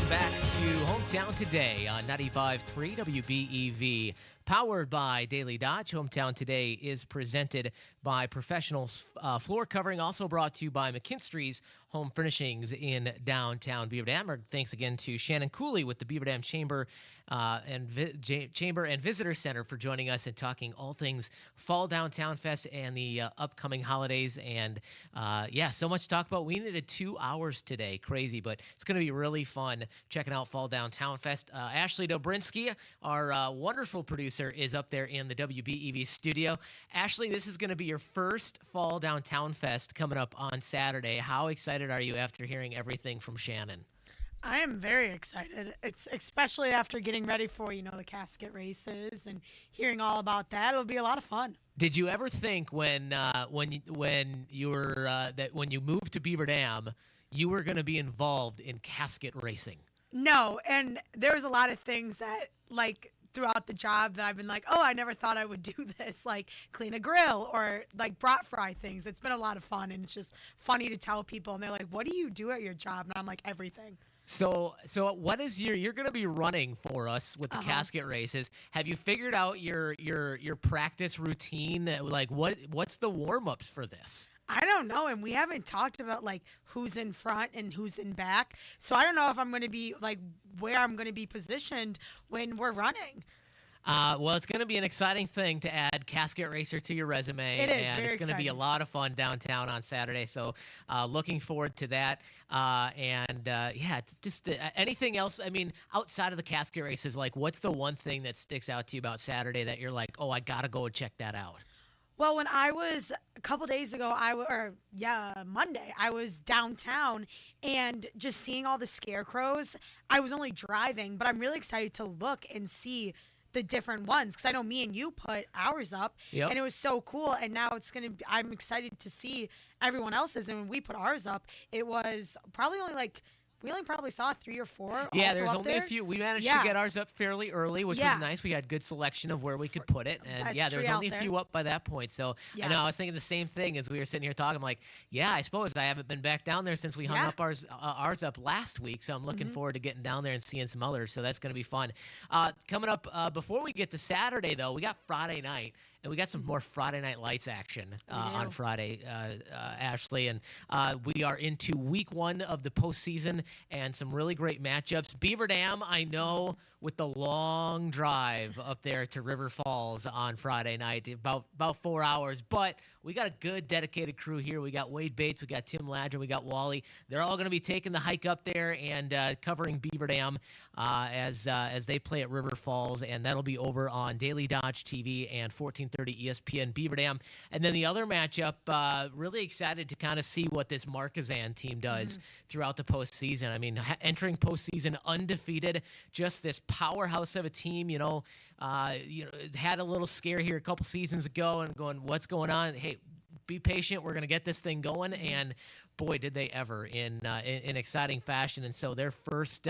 Welcome back to Hometown Today on 95.3 WBEV. Powered by Daily Dodge. Hometown Today is presented by Professional Floor Covering, also brought to you by McKinstry's Home Furnishings in downtown Beaver Dam. Thanks again to Shannon Cooley with the Beaver Dam Chamber and Visitor Center for joining us and talking all things Fall Downtown Fest and the upcoming holidays. And so much to talk about. We needed 2 hours today. Crazy, but it's going to be really fun checking out Fall Downtown Fest. Ashley Dobrinsky, our wonderful producer, is up there in the WBEV studio. Ashley, this is going to be your first Fall Downtown Fest coming up on Saturday. How excited are you after hearing everything from Shannon? I am very excited. It's especially after getting ready for, the casket races and hearing all about that. It'll be a lot of fun. Did you ever think when you moved to Beaver Dam, you were going to be involved in casket racing? No, and there was a lot of things that, throughout the job that I've been like, oh, I never thought I would do this, like clean a grill or like brat fry things. It's been a lot of fun, and it's just funny to tell people, and they're like, what do you do at your job? And I'm like, everything. So what is you're going to be running for us with the casket races? Have you figured out your practice routine? Like what's the warm-ups for this? I don't know, and we haven't talked about who's in front and who's in back. So I don't know if I'm going to be where I'm going to be positioned when we're running. Well, it's going to be an exciting thing to add casket racer to your resume. It is and very it's going to be a lot of fun downtown on Saturday. So looking forward to that. It's just anything else. I mean, outside of the casket races, what's the one thing that sticks out to you about Saturday that you're like, oh, I got to go and check that out? Well, when I was a couple days ago, Monday, I was downtown and just seeing all the scarecrows. I was only driving, but I'm really excited to look and see the different ones because I know me and you put ours up, Yep. and it was so cool. And now I'm excited to see everyone else's. And when we put ours up, it was probably only we only probably saw 3 or 4. Yeah, also there's up only there. a few. We managed to get ours up fairly early, which was nice. We had good selection of where we could put it. And Best there was tree only a out few up by that point. So I know I was thinking the same thing as we were sitting here talking. I'm like, yeah, I suppose I haven't been back down there since we hung up ours up last week. So I'm looking forward to getting down there and seeing some others. So that's going to be fun. Coming up, before we get to Saturday, though, we got Friday night. And we got some more Friday Night Lights action on Friday, Ashley. And we are into week 1 of the postseason and some really great matchups. Beaver Dam, I know, with the long drive up there to River Falls on Friday night, about 4 hours. But we got a good, dedicated crew here. We got Wade Bates, we got Tim Ladger, we got Wally. They're all going to be taking the hike up there and covering Beaver Dam as they play at River Falls. And that'll be over on Daily Dodge TV and 1430 ESPN Beaver Dam. And then the other matchup, really excited to kind of see what this Marquezan team does throughout the postseason. I mean, entering postseason undefeated, just this powerhouse of a team, had a little scare here a couple seasons ago and going, what's going on? Hey, be patient. We're going to get this thing going. And boy, did they ever in exciting fashion. And so their first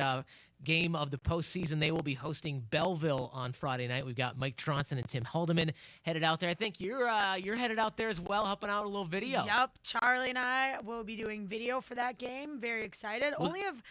game of the postseason, they will be hosting Belleville on Friday night. We've got Mike Tronson and Tim Haldeman headed out there. I think you're headed out there as well, helping out a little video. Yep, Charlie and I will be doing video for that game. Very excited. Only have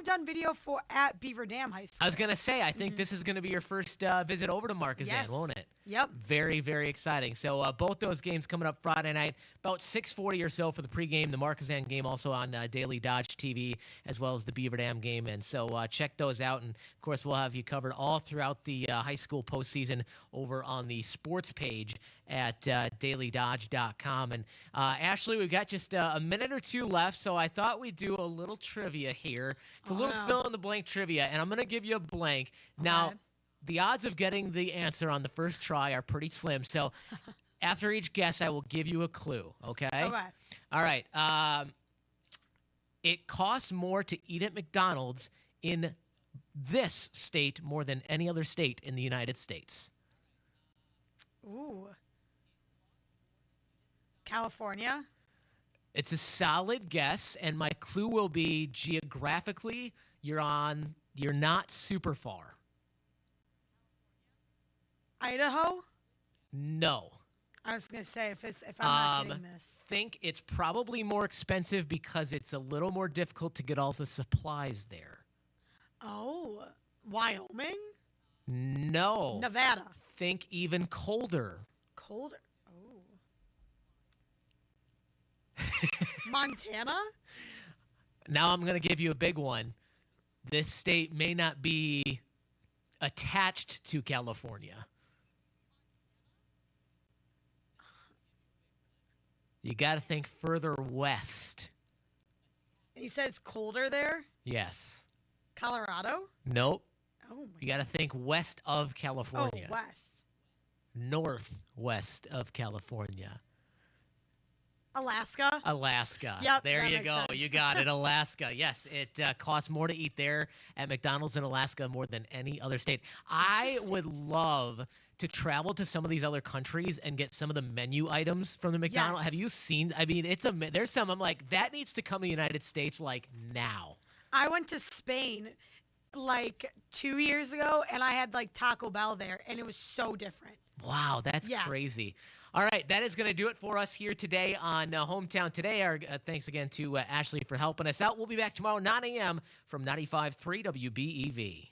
done video at Beaver Dam High School. I was gonna say, I think this is gonna be your first visit over to Marquezan, won't it? Yep. Very, very exciting. So both those games coming up Friday night, about 6:40 or so for the pregame. The Marquezan game also on Daily Dodge TV, as well as the Beaver Dam game. And so check those out. And, of course, we'll have you covered all throughout the high school postseason over on the sports page at DailyDodge.com. And, Ashley, we've got just a minute or two left, so I thought we'd do a little trivia here. It's a little fill-in-the-blank trivia, and I'm going to give you a blank. Okay. Now, the odds of getting the answer on the first try are pretty slim, so after each guess, I will give you a clue, okay? Okay. All right. It costs more to eat at McDonald's in this state more than any other state in the United States. Ooh. California? It's a solid guess, and my clue will be geographically, you're not super far. Idaho? No. I was gonna say if I'm not getting this. Think it's probably more expensive because it's a little more difficult to get all the supplies there. Oh, Wyoming? No. Nevada. Think even colder. Colder. Oh. Montana? Now I'm going to give you a big one. This state may not be attached to California. You got to think further west. You said it's colder there? Yes. Colorado? Nope. Oh, my You got to think west of Oh, California. west. Northwest of California. Alaska? Alaska. Yep, There that you makes go. sense. You got it. Alaska. Yes, it costs more to eat there at McDonald's in Alaska more than any other state. I would love to travel to some of these other countries and get some of the menu items from the McDonald's. Yes. Have you seen? I mean, there's some. I'm like, that needs to come to the United States like now. I went to Spain like 2 years ago, and I had like Taco Bell there, and it was so different. Wow, that's Yeah. crazy. All right, that is going to do it for us here today on Hometown Today. Our thanks again to Ashley for helping us out. We'll be back tomorrow, 9 a.m. from 95.3 WBEV.